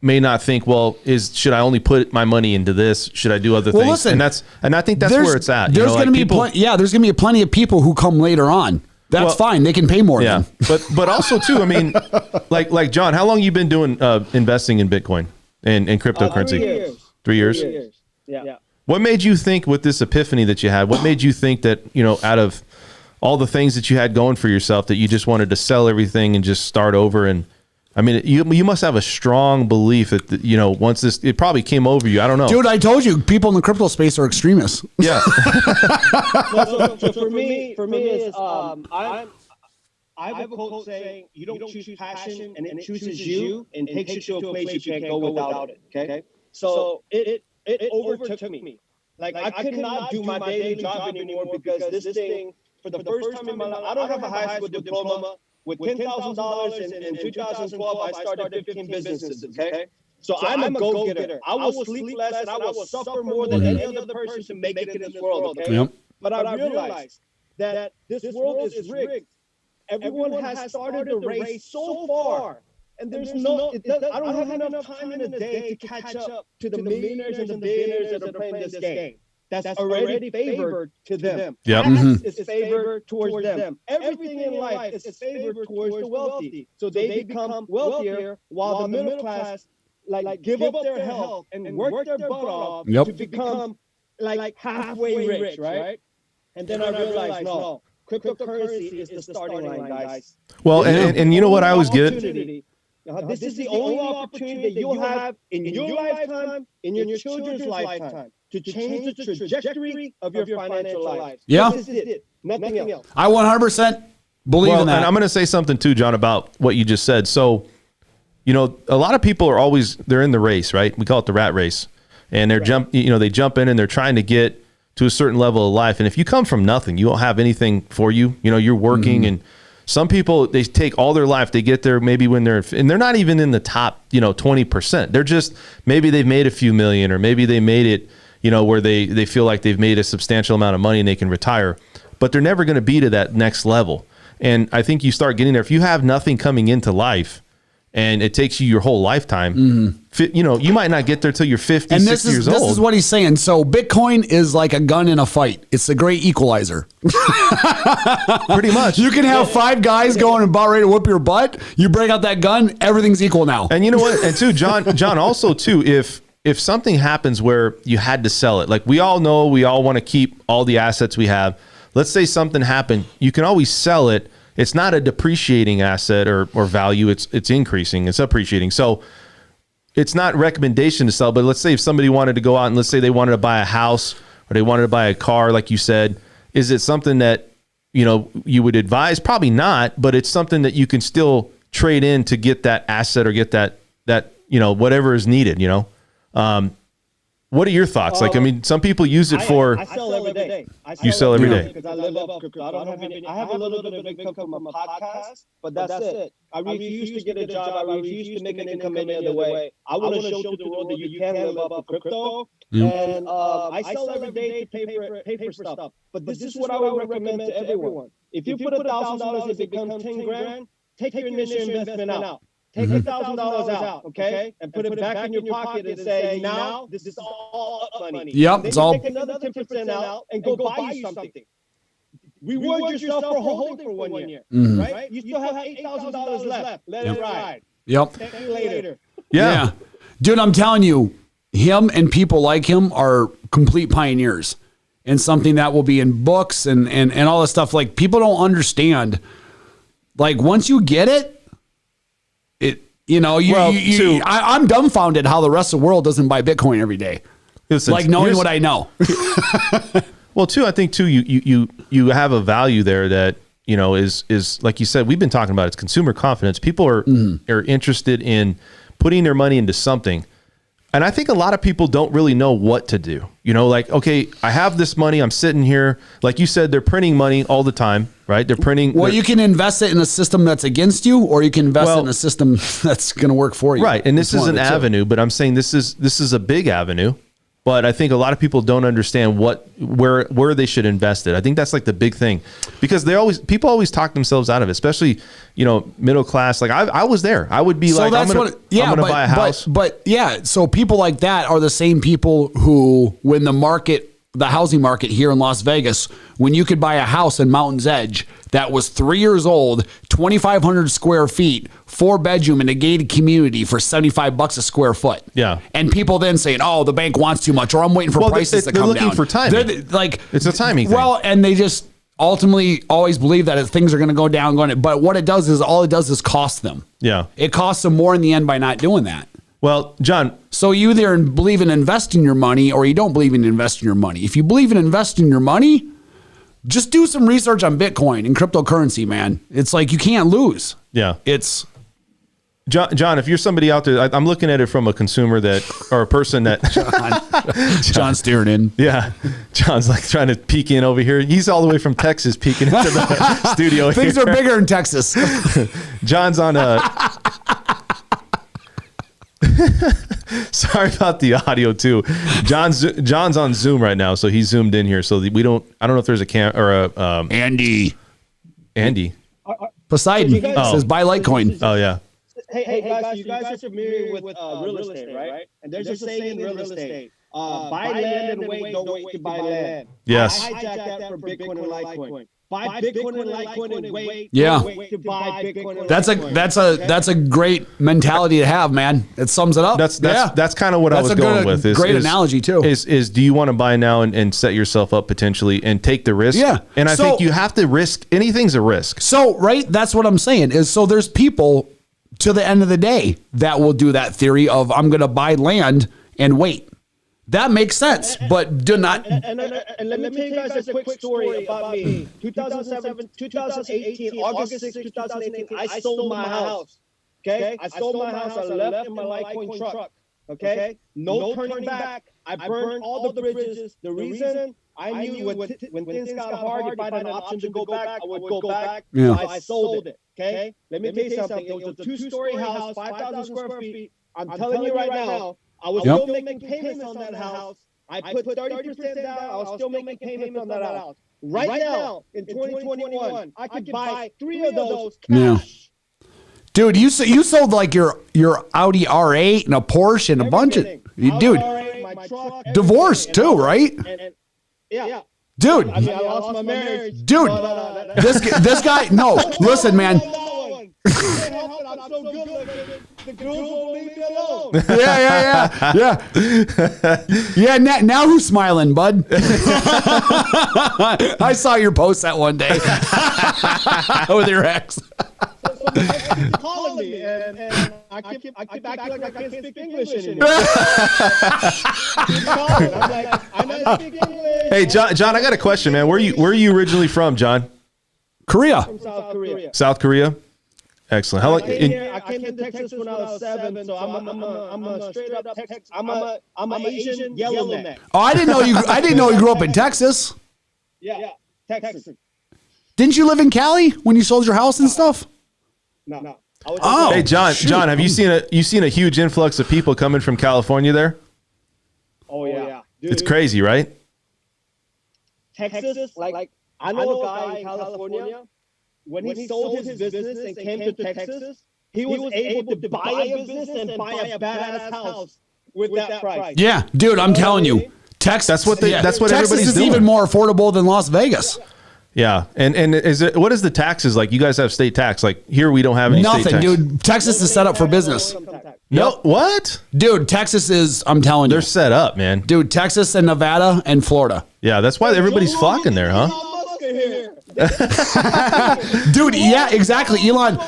may not think, well, should I only put my money into this? Should I do other things? Listen, and I think that's where it's at. There's going to be there's going to be plenty of people who come later on. That's fine. They can pay more. Yeah. But also too, I mean, like John, how long you been doing investing in Bitcoin and cryptocurrency? 3 years. 3 years? 3 years. Yeah. What made you think with this epiphany that you had, what made you think that, you know, out of all the things that you had going for yourself, that you just wanted to sell everything and just start over? And I mean, you must have a strong belief that, you know, once it probably came over you. I don't know. Dude, I told you, people in the crypto space are extremists. Yeah. So for me is I have a quote saying, you don't choose passion and it chooses you and takes you to a place you can't go without it. Okay. So it overtook me. Like I could not do my daily job anymore because this thing, for the first time in my life, I don't have a high school diploma. With $10,000 in 2012, I started 15 businesses, okay? So I'm a go-getter. I will sleep less and I will suffer more than any other person to make it in this world, okay? Yep. But I realized that this world is rigged. Everyone has started the race so far. And I don't have enough time in the day to catch up to the millionaires and the billionaires that are playing this game. That's already favored to them. Yep. Is favored towards them. Everything in life is favored towards the wealthy. So they become wealthier while the middle class like give up their health and work their butt off to become like halfway rich, right? And then I realized, no, cryptocurrency is the starting line, guys. Well, and you know what I always get? This is the only opportunity that you'll have in your lifetime, in your children's lifetime, to change the trajectory of your financial life. Yeah. This is it. Nothing else. I 100% believe in that. And I'm going to say something too, John, about what you just said. So, you know, a lot of people they're in the race, right? We call it the rat race. And they jump in and they're trying to get to a certain level of life. And if you come from nothing, you don't have anything for you. You know, you're working and some people, they take all their life, they get there maybe and they're not even in the top, 20%. They're just, maybe they've made a few million, or maybe they made it, where they feel like they've made a substantial amount of money and they can retire, but they're never going to be to that next level. And I think you start getting there. If you have nothing coming into life and it takes you your whole lifetime, you might not get there till you're 50, and 60 years old. This is what he's saying. So Bitcoin is like a gun in a fight. It's the great equalizer. Pretty much. You can have 5 guys going and about ready to whoop your butt. You break out that gun, everything's equal now. And you know what? And too, John, also too, if something happens where you had to sell it, like we all know, we all want to keep all the assets we have. Let's say something happened, you can always sell it. It's not a depreciating asset or value. It's increasing. It's appreciating. So it's not recommendation to sell, but let's say if somebody wanted to go out and let's say they wanted to buy a house or they wanted to buy a car, like you said, is it something that, you would advise? Probably not, but it's something that you can still trade in to get that asset or get that, whatever is needed, What are your thoughts? Some people use it for. I sell every day. You sell every day. Because I live up crypto. I don't have any. I have a little bit of income from a podcast, but that's it. I refuse to get a job. I refuse to make an income any other way. I want to show to the world that you can live up crypto. And I sell every day to pay for stuff. But this is what I would recommend to everyone. If you put $1,000, it becomes 10 grand. Take your initial investment out. Take $1,000 out, okay, and put it back in your pocket and say, now this is all up money. Yep, it's all. Take another 10% out and go buy you something. Reward yourself for holding for 1 year, right? You still have $8,000 left. Let it ride. Yep. Thank you later. Yeah. Dude, I'm telling you, him and people like him are complete pioneers and something that will be in books and all this stuff. Like, people don't understand. Like, once you get it, I'm dumbfounded how the rest of the world doesn't buy Bitcoin every day. Listen, like, knowing what I know. Well, too, I think too, you have a value there that, is like you said, we've been talking about, it's consumer confidence. People are interested in putting their money into something. And I think a lot of people don't really know what to do. Like, okay, I have this money, I'm sitting here. Like you said, they're printing money all the time, right? They're printing. Well, you can invest it in a system that's against you, or you can invest it in a system that's going to work for you. Right. And this is an avenue, but I'm saying this is a big avenue. But I think a lot of people don't understand where they should invest it. I think that's like the big thing, because people always talk themselves out of it, especially, middle class. Like I was there. I would be I'm going to buy a house. But yeah, so people like that are the same people who, when the housing market here in Las Vegas, when you could buy a house in Mountain's Edge that was 3 years old, 2,500 square feet, 4-bedroom in a gated community for $75 a square foot. Yeah. And people then saying, oh, the bank wants too much, or I'm waiting for prices to come down. They're looking for timing. It's a timing thing. Well, and they just ultimately always believe that things are going to go down, but what it does is cost them. Yeah. It costs them more in the end by not doing that. Well, John. So you either believe in investing your money or you don't believe in investing your money. If you believe in investing your money, just do some research on Bitcoin and cryptocurrency, man. It's like you can't lose. Yeah. It's John, if you're somebody out there, I'm looking at it from a consumer or a person that John's steering in. Yeah. John's like trying to peek in over here. He's all the way from Texas peeking into the studio. Things are bigger in Texas. John's on sorry about the audio too. John's on Zoom right now, so he's zoomed in here. So I don't know if there's a cam or a Andy Poseidon says buy Litecoin. Oh yeah. Hey guys, you guys are familiar with real estate, right? And there's a saying in real estate: buy land and wait, don't wait to buy land. Yes. I hijacked that for Bitcoin and Litecoin. Buy Bitcoin and Litecoin and wait. Yeah. Wait to buy Bitcoin and Litecoin. That's a great mentality to have, man. It sums it up. That's kind of what I was going with. Great analogy too. Is do you want to buy now and set yourself up potentially and take the risk? Yeah. And I think you have to risk. Anything's a risk. So that's what I'm saying is, so there's people to the end of the day that will do that theory of, I'm going to buy land and wait. That makes sense, but do not. And let me tell you guys a quick story about me. 2018, August 6, 2018, I sold my house. Okay? I sold my house. I left in my Litecoin truck. Okay? No turning back. I burned all the bridges. The reason I knew when things got hard, if I had an option to go back, I would go back. Yeah. So I sold it. Okay? Let me tell you something. It was a 2-story house, 5,000 square feet. I'm telling you right now, I was still making payments on that house. I put 30% down. I was still making payments on that house. Right now, in 2021, I could buy 3 of those cash. Dude, you sold like your Audi R8 and a Porsche and a bunch of dude. My truck, divorced too, right? Yeah. Dude, I lost my marriage. Dude, this guy. No, listen, man. I'm so good looking. The girls won't leave me alone. Yeah. Now who's smiling, bud? I saw your post that one day with your ex. So calling me, and I keep acting like I can't speak English anymore. I'm not speaking English. Hey, John, I got a question, man. Where are you originally from, John? Korea. From South Korea. South Korea. Excellent. How long? I came to Texas when I was 7, so I'm a straight up Texas. I'm an Asian yellowneck. Oh, I didn't know you grew up in Texas. Yeah, Texas. Didn't you live in Cali when you sold your house and stuff? No. Hey, John, have you seen a huge influx of people coming from California there? Oh yeah. Dude, it's crazy, right? Texas, like I know a guy in California. When he sold his business and came to Texas, he was able to buy a business and buy a badass house with that price. Yeah, dude, I'm telling you. Texas, That's what Texas everybody's is doing. even more affordable than Las Vegas. Yeah, and what is the taxes like? You guys have state tax. Like here, we don't have any Nothing, state tax. dude. Texas is set up for business. No, what? Dude, Texas is, I'm telling you. They're set up, man. Dude, Texas and Nevada and Florida. Yeah, that's why everybody's flocking there, huh? Dude, yeah, exactly. Elon.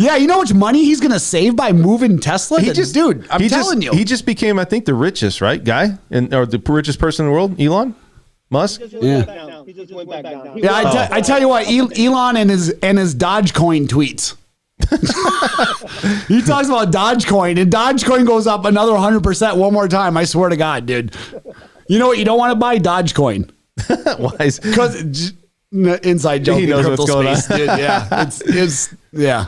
Yeah, you know how much money he's going to save by moving Tesla? Dude, I'm telling you. He just became, I think, the richest, right, guy? Or the richest person in the world? Elon Musk? Yeah. He just went back down. Yeah, I tell you what, Elon and his Dogecoin tweets. He talks about Dogecoin, and Dogecoin goes up another 100% one more time. I swear to God, dude. You know what you don't want to buy? Dogecoin. Why is Because inside joke. He knows what's going on. Dude. Yeah, it's yeah.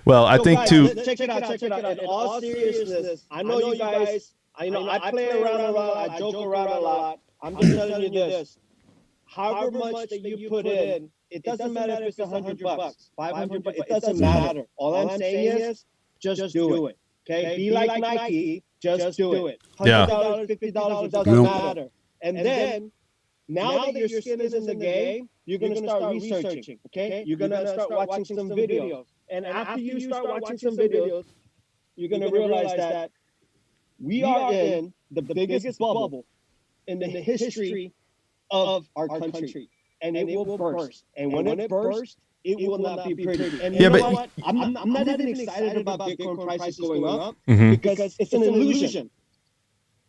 Well, I think guys, too. Check it out. In all seriousness, I know you guys. I play around a lot. I joke around a lot. I'm just telling you this. However much that you put in, it doesn't matter if it's $100, $500. It doesn't matter. All I'm saying is, just do it. Okay? Be like Nike. Just do it. $100, $50, it doesn't matter. And then, now that your skin is in the game, you're going to start researching. Okay? You're going to start watching some videos. And after you start watching some videos, you're going to realize that we are in the biggest bubble in the history of our country. And it will burst. And when it bursts, it will not be pretty. And you know what? I'm not even excited about Bitcoin prices going up because it's an illusion.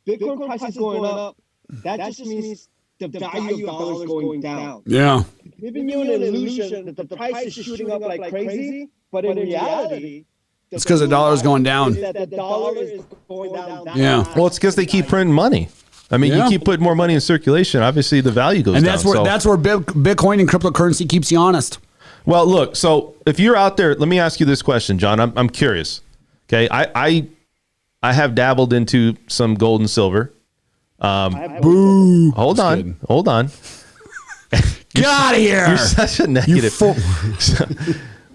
Bitcoin prices going up, that just means the value of dollars going down. Yeah. Giving you an illusion that the price is shooting up like crazy, but in reality, it's because the dollar is going down. That the dollar is going down. Yeah. Well, it's because they keep printing money. I mean, you keep putting more money in circulation. Obviously, the value goes down. And that's where Bitcoin and cryptocurrency keeps you honest. Well, look. So if you're out there, let me ask you this question, John. I'm curious. Okay, I have dabbled into some gold and silver. Boo. Hold on. Get out of here. You're such a negative.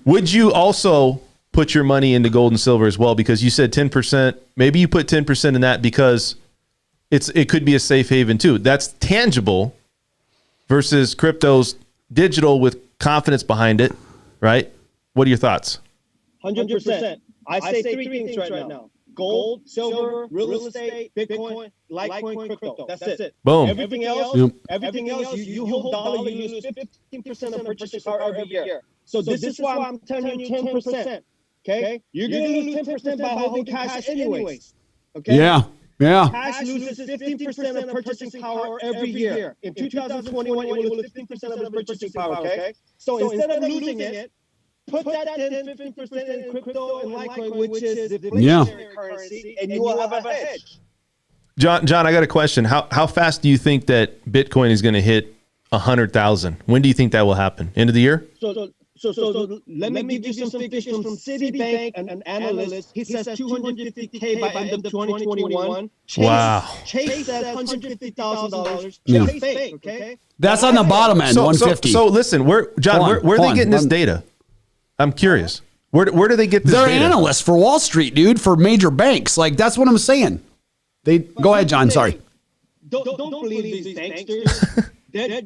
Would you also put your money into gold and silver as well? Because you said 10%. Maybe you put 10% in that because it could be a safe haven too. That's tangible versus crypto's digital with confidence behind it, right? What are your thoughts? 100%. I say three things right now. Gold, silver, real estate, Bitcoin, Litecoin, crypto. That's it. Boom. Everything else, you hold dollar, you lose 15% of purchasing power every year. So this is why I'm telling you 10%. Okay? You're going to lose 10% by holding cash anyways. Okay? Yeah. Cash loses 15% of purchasing power every year. In 2021, it will lose 15% of its purchasing power, okay? So instead of losing it, put that 10-15% in crypto and Litecoin, which is deflationary currency, and you will have a hedge. John, I got a question. How fast do you think that Bitcoin is going to hit 100,000? When do you think that will happen? End of the year? So let me give you some figures from Citibank, an analyst. He says 250K by end of 2021. Chase says $150,000. Just fake, okay? That's on the bottom end, 150. So listen, where are they getting this data? I'm curious. Where do they get this They're data? analysts for Wall Street, dude, for major banks. Like, that's what I'm saying. Go ahead, John. Sorry. Don't believe these banksters. They're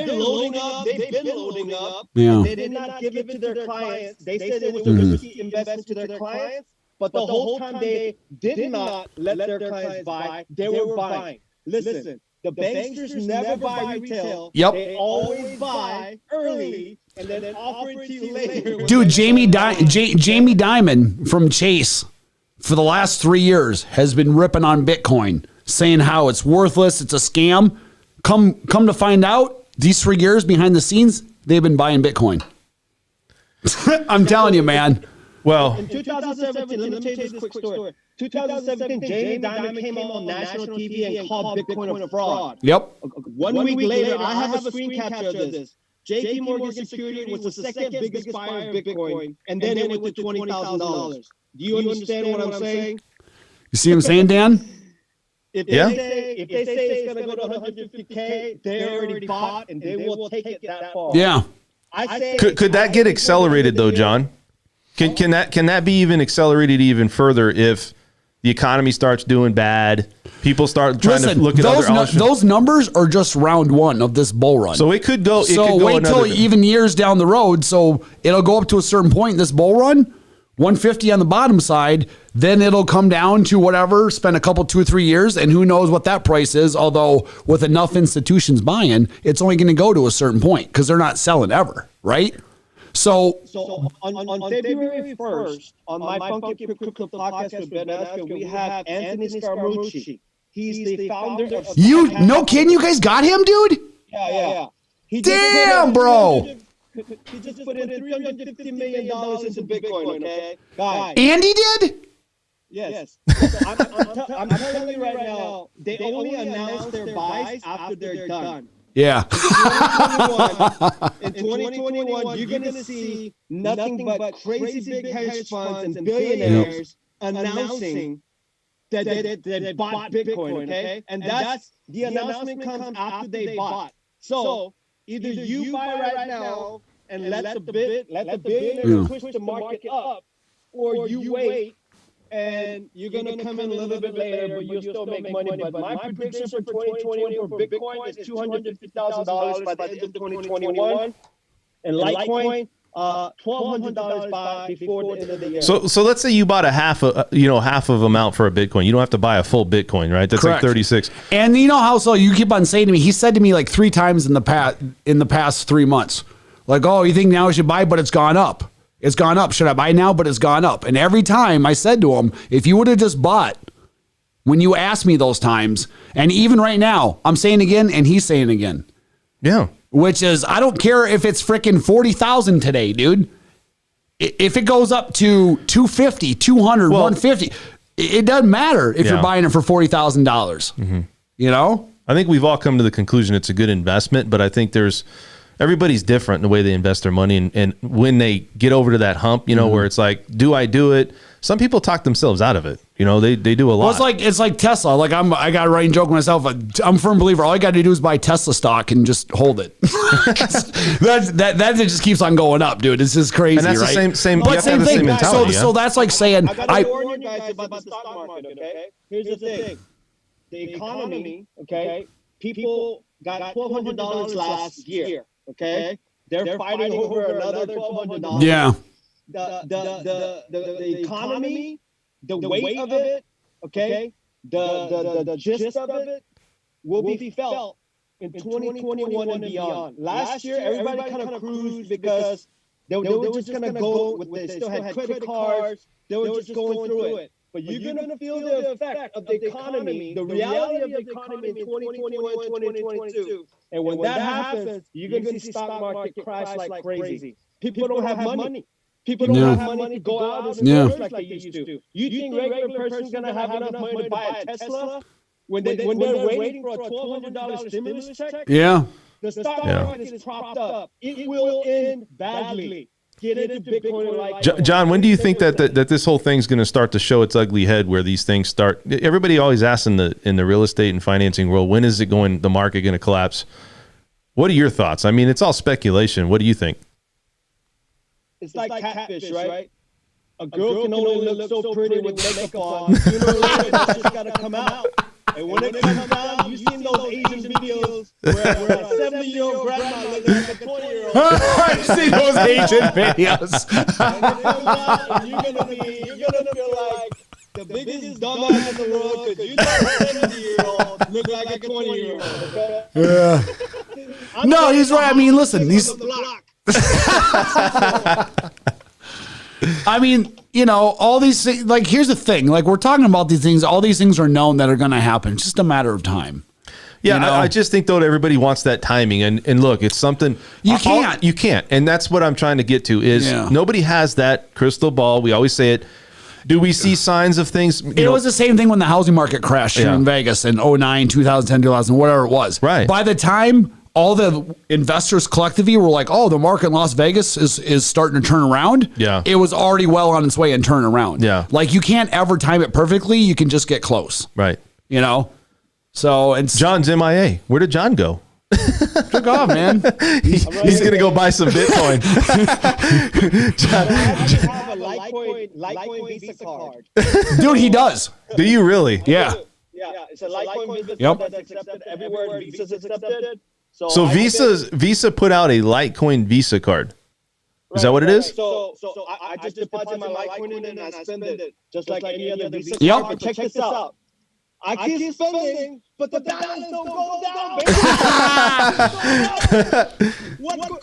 loading up. They've been loading up. Yeah. They did not give it to their clients. They said it was a risky investment to their clients, but the whole time they did not let their clients buy, they were buying. Listen, the banksters never buy retail. Yep. They always buy early and then offer it to you later. Dude, Jamie Dimon from Chase for the last 3 years has been ripping on Bitcoin, saying how it's worthless, it's a scam. Come to find out, these 3 years behind the scenes, they've been buying Bitcoin. I'm telling you, man. Well, in 2017, let me tell you this quick story. 2017, Jamie Dimon came on national TV and called Bitcoin a fraud. Yep. 1 week later, I have a screen capture of this. JP Morgan Security was the second biggest buyer of Bitcoin, and then it went to $20,000. Do you understand what I'm saying? You see what I'm saying, Dan? If they say it's going to go to 150K, they already bought, and they will take it that far. Yeah. I say, could that get accelerated though, John? Can that be even accelerated even further if the economy starts doing bad? People start trying to look at other options. Those numbers are just round one of this bull run. So it could go. Wait till even years down the road. So it'll go up to a certain point in this bull run, 150 on the bottom side. Then it'll come down to whatever. Spend a couple, 2 or 3 years, and who knows what that price is. Although with enough institutions buying, it's only going to go to a certain point because they're not selling ever, right? So on February 1st, on my Funky Crypto podcast with Ben Askren, we have Anthony Scaramucci. He's the founder of... No kidding? You guys got him, dude? Yeah. Damn, bro. He just put in $350 million into Bitcoin, okay? Guys. Andy did? Yes. I'm telling you right now, they only announce their buys after they're done. Yeah. In 2021, you're going to see nothing but crazy big hedge funds and billionaires announcing that they bought Bitcoin, okay? And that's the announcement comes after they bought. So either you buy right now and let the billionaires push the market up, or you wait and you're going to come in a little bit later, but you'll still make money. But my prediction for 2021 for Bitcoin is $250,000 by the end of 2021. And Litecoin, $1,200 by before the end of the year. So let's say you bought a half of amount for a Bitcoin. You don't have to buy a full Bitcoin, right? That's correct. Like 36. And you know how, so you keep on saying to me, he said to me like 3 times in the past 3 months, like, oh, you think now I should buy, but it's gone up. It's gone up. Should I buy now? But it's gone up. And every time I said to him, if you would have just bought when you asked me those times, and even right now, I'm saying again, and he's saying again. Yeah. Which is, I don't care if it's freaking 40,000 today, dude. If it goes up to 250, 200, 150, it doesn't matter if you're buying it for $40,000. Mm-hmm. You know? I think we've all come to the conclusion it's a good investment, but I think everybody's different in the way they invest their money. And when they get over to that hump, where it's like, do I do it? Some people talk themselves out of it. They do a lot. Well, it's like Tesla. Like I got a running joke myself. I'm a firm believer. All you got to do is buy Tesla stock and just hold it. that just keeps on going up, dude. It's just crazy, and that's right? the same But same thing. Mentality, so that's like saying, I got to warn you guys about the stock market, okay? Here's the thing. The economy, okay? People got $1,200 last year, okay? They're fighting over another $1,200. Yeah. The economy, the weight of it, okay, the gist of it will be felt in 2021 and beyond. Last year, everybody kind of cruised because they were just going to go with, they still had credit cards, they were just going through it. But you're going to feel the effect of the economy, the reality of the economy in 2021, 2022. And when that happens, you're going to see stock market crash like crazy. People don't have money. People don't have money to go out and splurge like they used to. You think regular person's going to have enough money to buy a Tesla when they're waiting for a $1,200 stimulus check? Yeah. The stock market is propped up. It will end badly. Get into Bitcoin and like John, when do you think that this whole thing's going to start to show its ugly head? Where these things start? Everybody always asks in the real estate and financing world, when is the market going to collapse? What are your thoughts? I mean, it's all speculation. What do you think? It's like catfish, right? A girl can only look so pretty with makeup on. Sooner or later, that's just got to come out. And when it comes out, you've seen those Asian videos where a 70-year-old grandma looks like a 20-year-old. I've seen those Asian videos. And you're gonna feel like the biggest dumbass in the world because you know a 70-year-old look like a 20-year-old. Okay? Yeah. No, he's right. I mean, listen, I mean, all these things, like, here's the thing, like, we're talking about these things, all these things are known that are going to happen. It's just a matter of time. Yeah, I just think, though, everybody wants that timing. And look, it's something you can't. And that's what I'm trying to get to is nobody has that crystal ball. We always say it. Do we see signs of things? It was the same thing when the housing market crashed here in Vegas in 2009, 2010, 2000, whatever it was. Right. By the time all the investors collectively were like, oh, the market in Las Vegas is starting to turn around. Yeah. It was already well on its way and turn around. Yeah. Like, you can't ever time it perfectly. You can just get close. Right. So it's John's MIA. Where did John go? Took off, man. He's going to go buy some Bitcoin. Litecoin Visa card. Dude, he does. Do you really? Yeah. Yeah, it's a Litecoin Visa Yep. card that's accepted everywhere. Visa's accepted. So Visa put out a Litecoin Visa card. Is that what it is? So I just deposit my Litecoin in and I spend it just like any other Visa Yep. card. But check this out. I keep spending, but the balance don't go down, baby.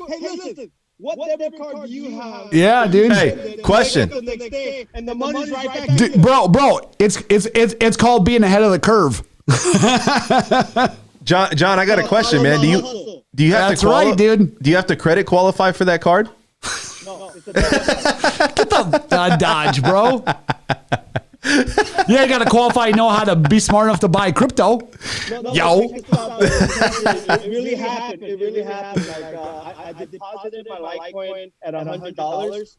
Hey, listen. What debit card do you have? Yeah, dude. Hey, question. The next day, and the money's right back. Dude, bro, it's called being ahead of the curve. John, I got a question, man. Do you have That's to right, dude. Do you have to credit qualify for that card? No, it's a Get the Dodge, bro. Yeah, you got to qualify, know how to be smart enough to buy crypto. Yo. It really happened. Like, I deposited my Litecoin at $100,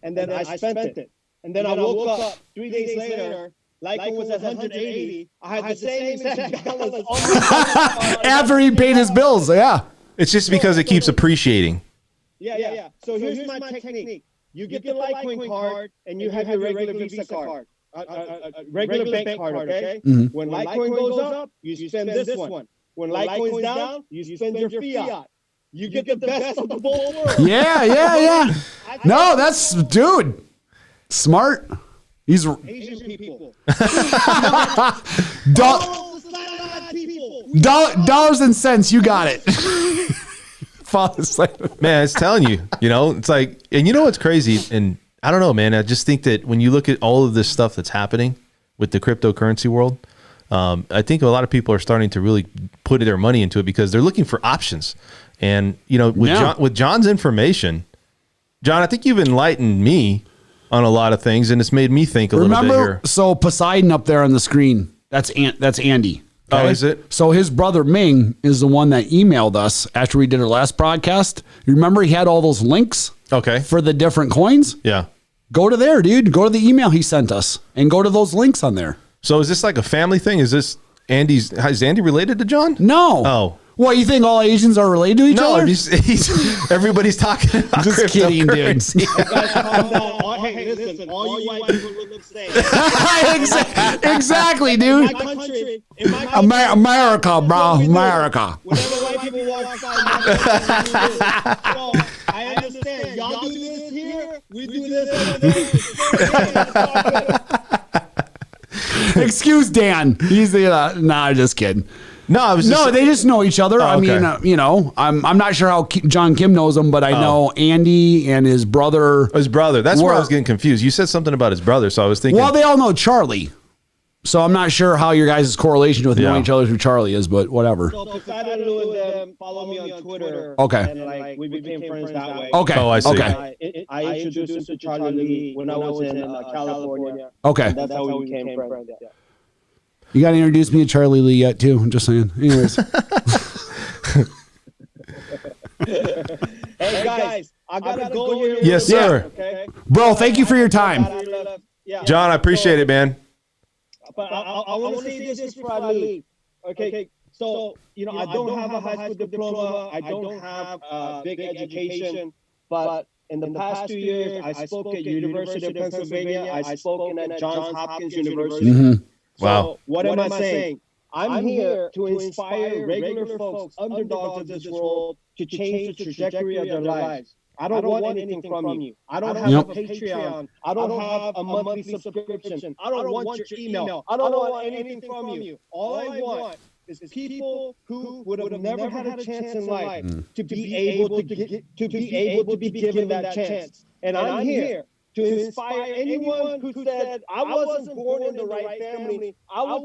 and then I spent it. And then I woke up 3 days later. Litecoin was at 180. I had the same exact balance on my After he paid his bills, yeah. It's just because it keeps appreciating. Yeah. So here's my technique. You get the Litecoin card, and you have your regular Visa card. Regular bank card, okay? Mhm. When Litecoin goes up, you spend this one. When Litecoin's down, you spend your fiat. You get the best of the both worlds. Yeah. No, that's, dude, smart. He's Asian people. dollars and cents. You got it. Man, it's telling you, it's like, and you know what's crazy? And I don't know, man. I just think that when you look at all of this stuff that's happening with the cryptocurrency world, I think a lot of people are starting to really put their money into it because they're looking for options. And, with John's information, John, I think you've enlightened me on a lot of things, and it's made me think a little bit here. So Poseidon up there on the screen, that's Andy. Okay? Oh, is it? So his brother Ming is the one that emailed us after we did our last broadcast. You remember he had all those links for the different coins? Yeah. Go to there, dude. Go to the email he sent us and go to those links on there. So is this like a family thing? Is Andy related to John? No. Oh. What, you think all Asians are related to each other? No, everybody's talking about just kidding, dude. Guys, calm down. Hey, listen, all you white people look the same. Exactly, dude. In my country, America, bro. America. whenever white people walk outside, I understand. Y'all do this here, we do this over there. Excuse Dan. He's the nah, just kidding. No, I was they just know each other. I mean, I'm not sure how John Kim knows him, but I know Andy and his brother. His brother. That's where I was getting confused. You said something about his brother, so I was thinking. Well, they all know Charlie. So I'm not sure how your guys' correlation with knowing each other who Charlie is, but whatever. So Poseidon and them follow me on Twitter. Okay. And we became friends that way. Okay. Oh, I see. Okay. I introduced him to Charlie Lee when I was in California. Okay. That's how we became friends. Yeah. You got to introduce me to Charlie Lee yet, too. I'm just saying. Anyways. Hey, guys, I got to go here. Yes, sir. Okay? Bro, thank you for your time. John, I appreciate it, man. But I want to say this before I leave. Okay, so, I don't have a high school diploma. I don't have a big education. But in the past 2 years, I spoke at University of Pennsylvania. I spoke at Johns Hopkins University. Mm-hmm. Wow. So what am I saying? I'm here to inspire regular folks, underdogs of this world, to change the trajectory of their lives. I don't want anything from you. I don't have a Patreon. I don't have a monthly subscription. I don't want your email. I don't want anything from you. All I want is people who would have never had a chance in life to be able to be given that chance. And I'm here to inspire anyone who said, I wasn't born in the right family. I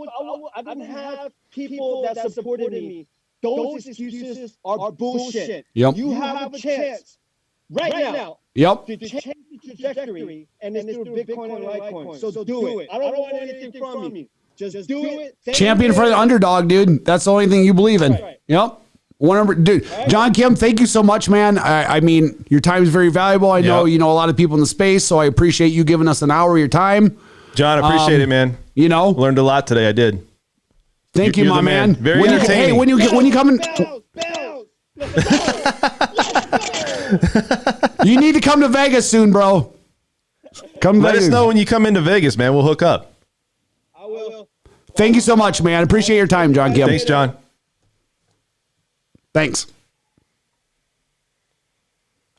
didn't have people that supported me. Those excuses are bullshit. Yep. You have a chance right now to change the trajectory, and it's through Bitcoin and Litecoin. So do it. I don't want anything from you. Just do it. Champion for the underdog, dude. That's the only thing you believe in. Right. Yep. Dude, John Kim, thank you so much, man. I mean, your time is very valuable. I know you know a lot of people in the space, so I appreciate you giving us an hour of your time. John, I appreciate it, man. Learned a lot today. I did. Thank you, my man. Very entertaining. When you come in, you need to come to Vegas soon, bro. Let us know when you come into Vegas, man. We'll hook up. I will. Thank you so much, man. Appreciate your time, John Kim. Thanks, John. Thanks.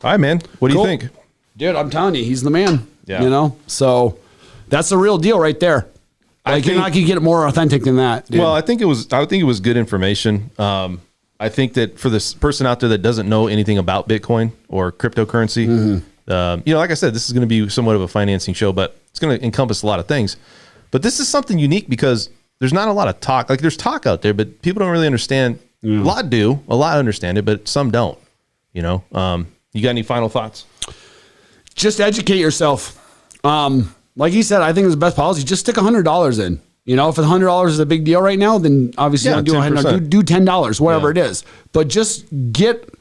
All right, man. What do you Cool. think? Dude, I'm telling you, he's the man. Yeah. You know? So that's the real deal right there. Like, you're not going to get it more authentic than that. Dude. Well, I think it was good information. I think that for this person out there that doesn't know anything about Bitcoin or cryptocurrency, like I said, this is going to be somewhat of a financing show, but it's going to encompass a lot of things. But this is something unique because there's not a lot of talk. Like, there's talk out there, but people don't really understand. A lot do. A lot understand it, but some don't. You know? You got any final thoughts? Just educate yourself. Like he said, I think it's the best policy. Just stick $100 in. You know, if $100 is a big deal right now, then obviously don't do $100. Do $10, whatever it is. But just get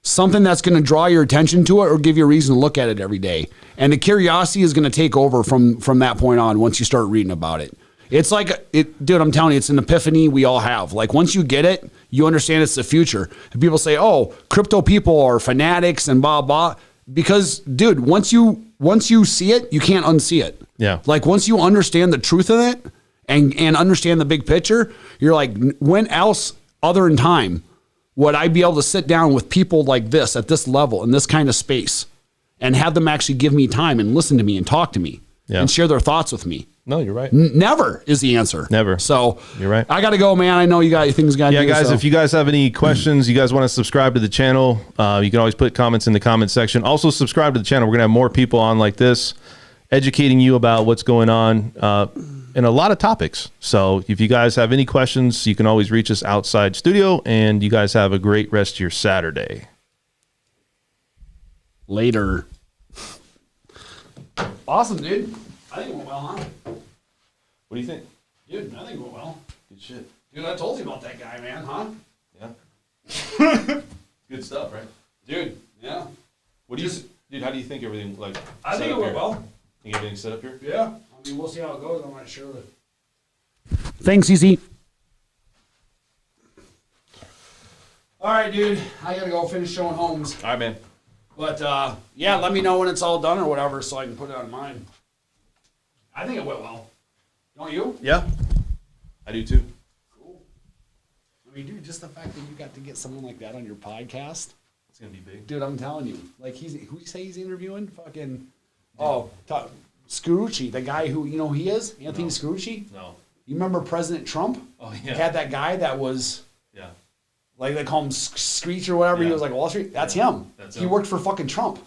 something that's going to draw your attention to it or give you a reason to look at it every day. And the curiosity is going to take over from that point on once you start reading about it. It's like, dude, I'm telling you, it's an epiphany we all have. Like, once you get it, you understand it's the future. And people say, oh, crypto people are fanatics and blah, blah. Because, dude, once you see it, you can't unsee it. Yeah. Like, once you understand the truth of it and understand the big picture, you're like, when else other in time would I be able to sit down with people like this at this level in this kind of space and have them actually give me time and listen to me and talk to me and share their thoughts with me? No, you're right. Never is the answer. Never. So you're right. I got to go, man. I know you got things got to do. Yeah, guys, so. if you guys have any questions, you guys want to subscribe to the channel, you can always put comments in the comment section. Also, subscribe to the channel. We're going to have more people on like this, educating you about what's going on in a lot of topics. So if you guys have any questions, you can always reach us outside studio, and you guys have a great rest of your Saturday. Later. Awesome, dude. I think it went well, huh? What do you think? Dude, I think it went well. Good shit. Dude, I told you about that guy, man, huh? Yeah. Good stuff, right? Dude, yeah. What do you, dude? How do you think everything like? I think it went well. Think everything's set up here? Yeah. I mean, we'll see how it goes. I'm not sure. Thanks, EC. All right, dude. I got to go finish showing homes. All right, man. But, yeah, let me know when it's all done or whatever so I can put it on mine. I think it went well. Don't you? Yeah. I do too. Cool. I mean, dude, just the fact that you got to get someone like that on your podcast. It's going to be big. Dude, I'm telling you. Like, who you say he's interviewing? Fucking, Scarucci, the guy who, you know who he is? Anthony Scarucci? No. You remember President Trump? Oh, yeah. Had that guy that was, yeah, like they call him Screech or whatever. Yeah. He was like Wall Street. That's him. That's He him. worked for fucking Trump.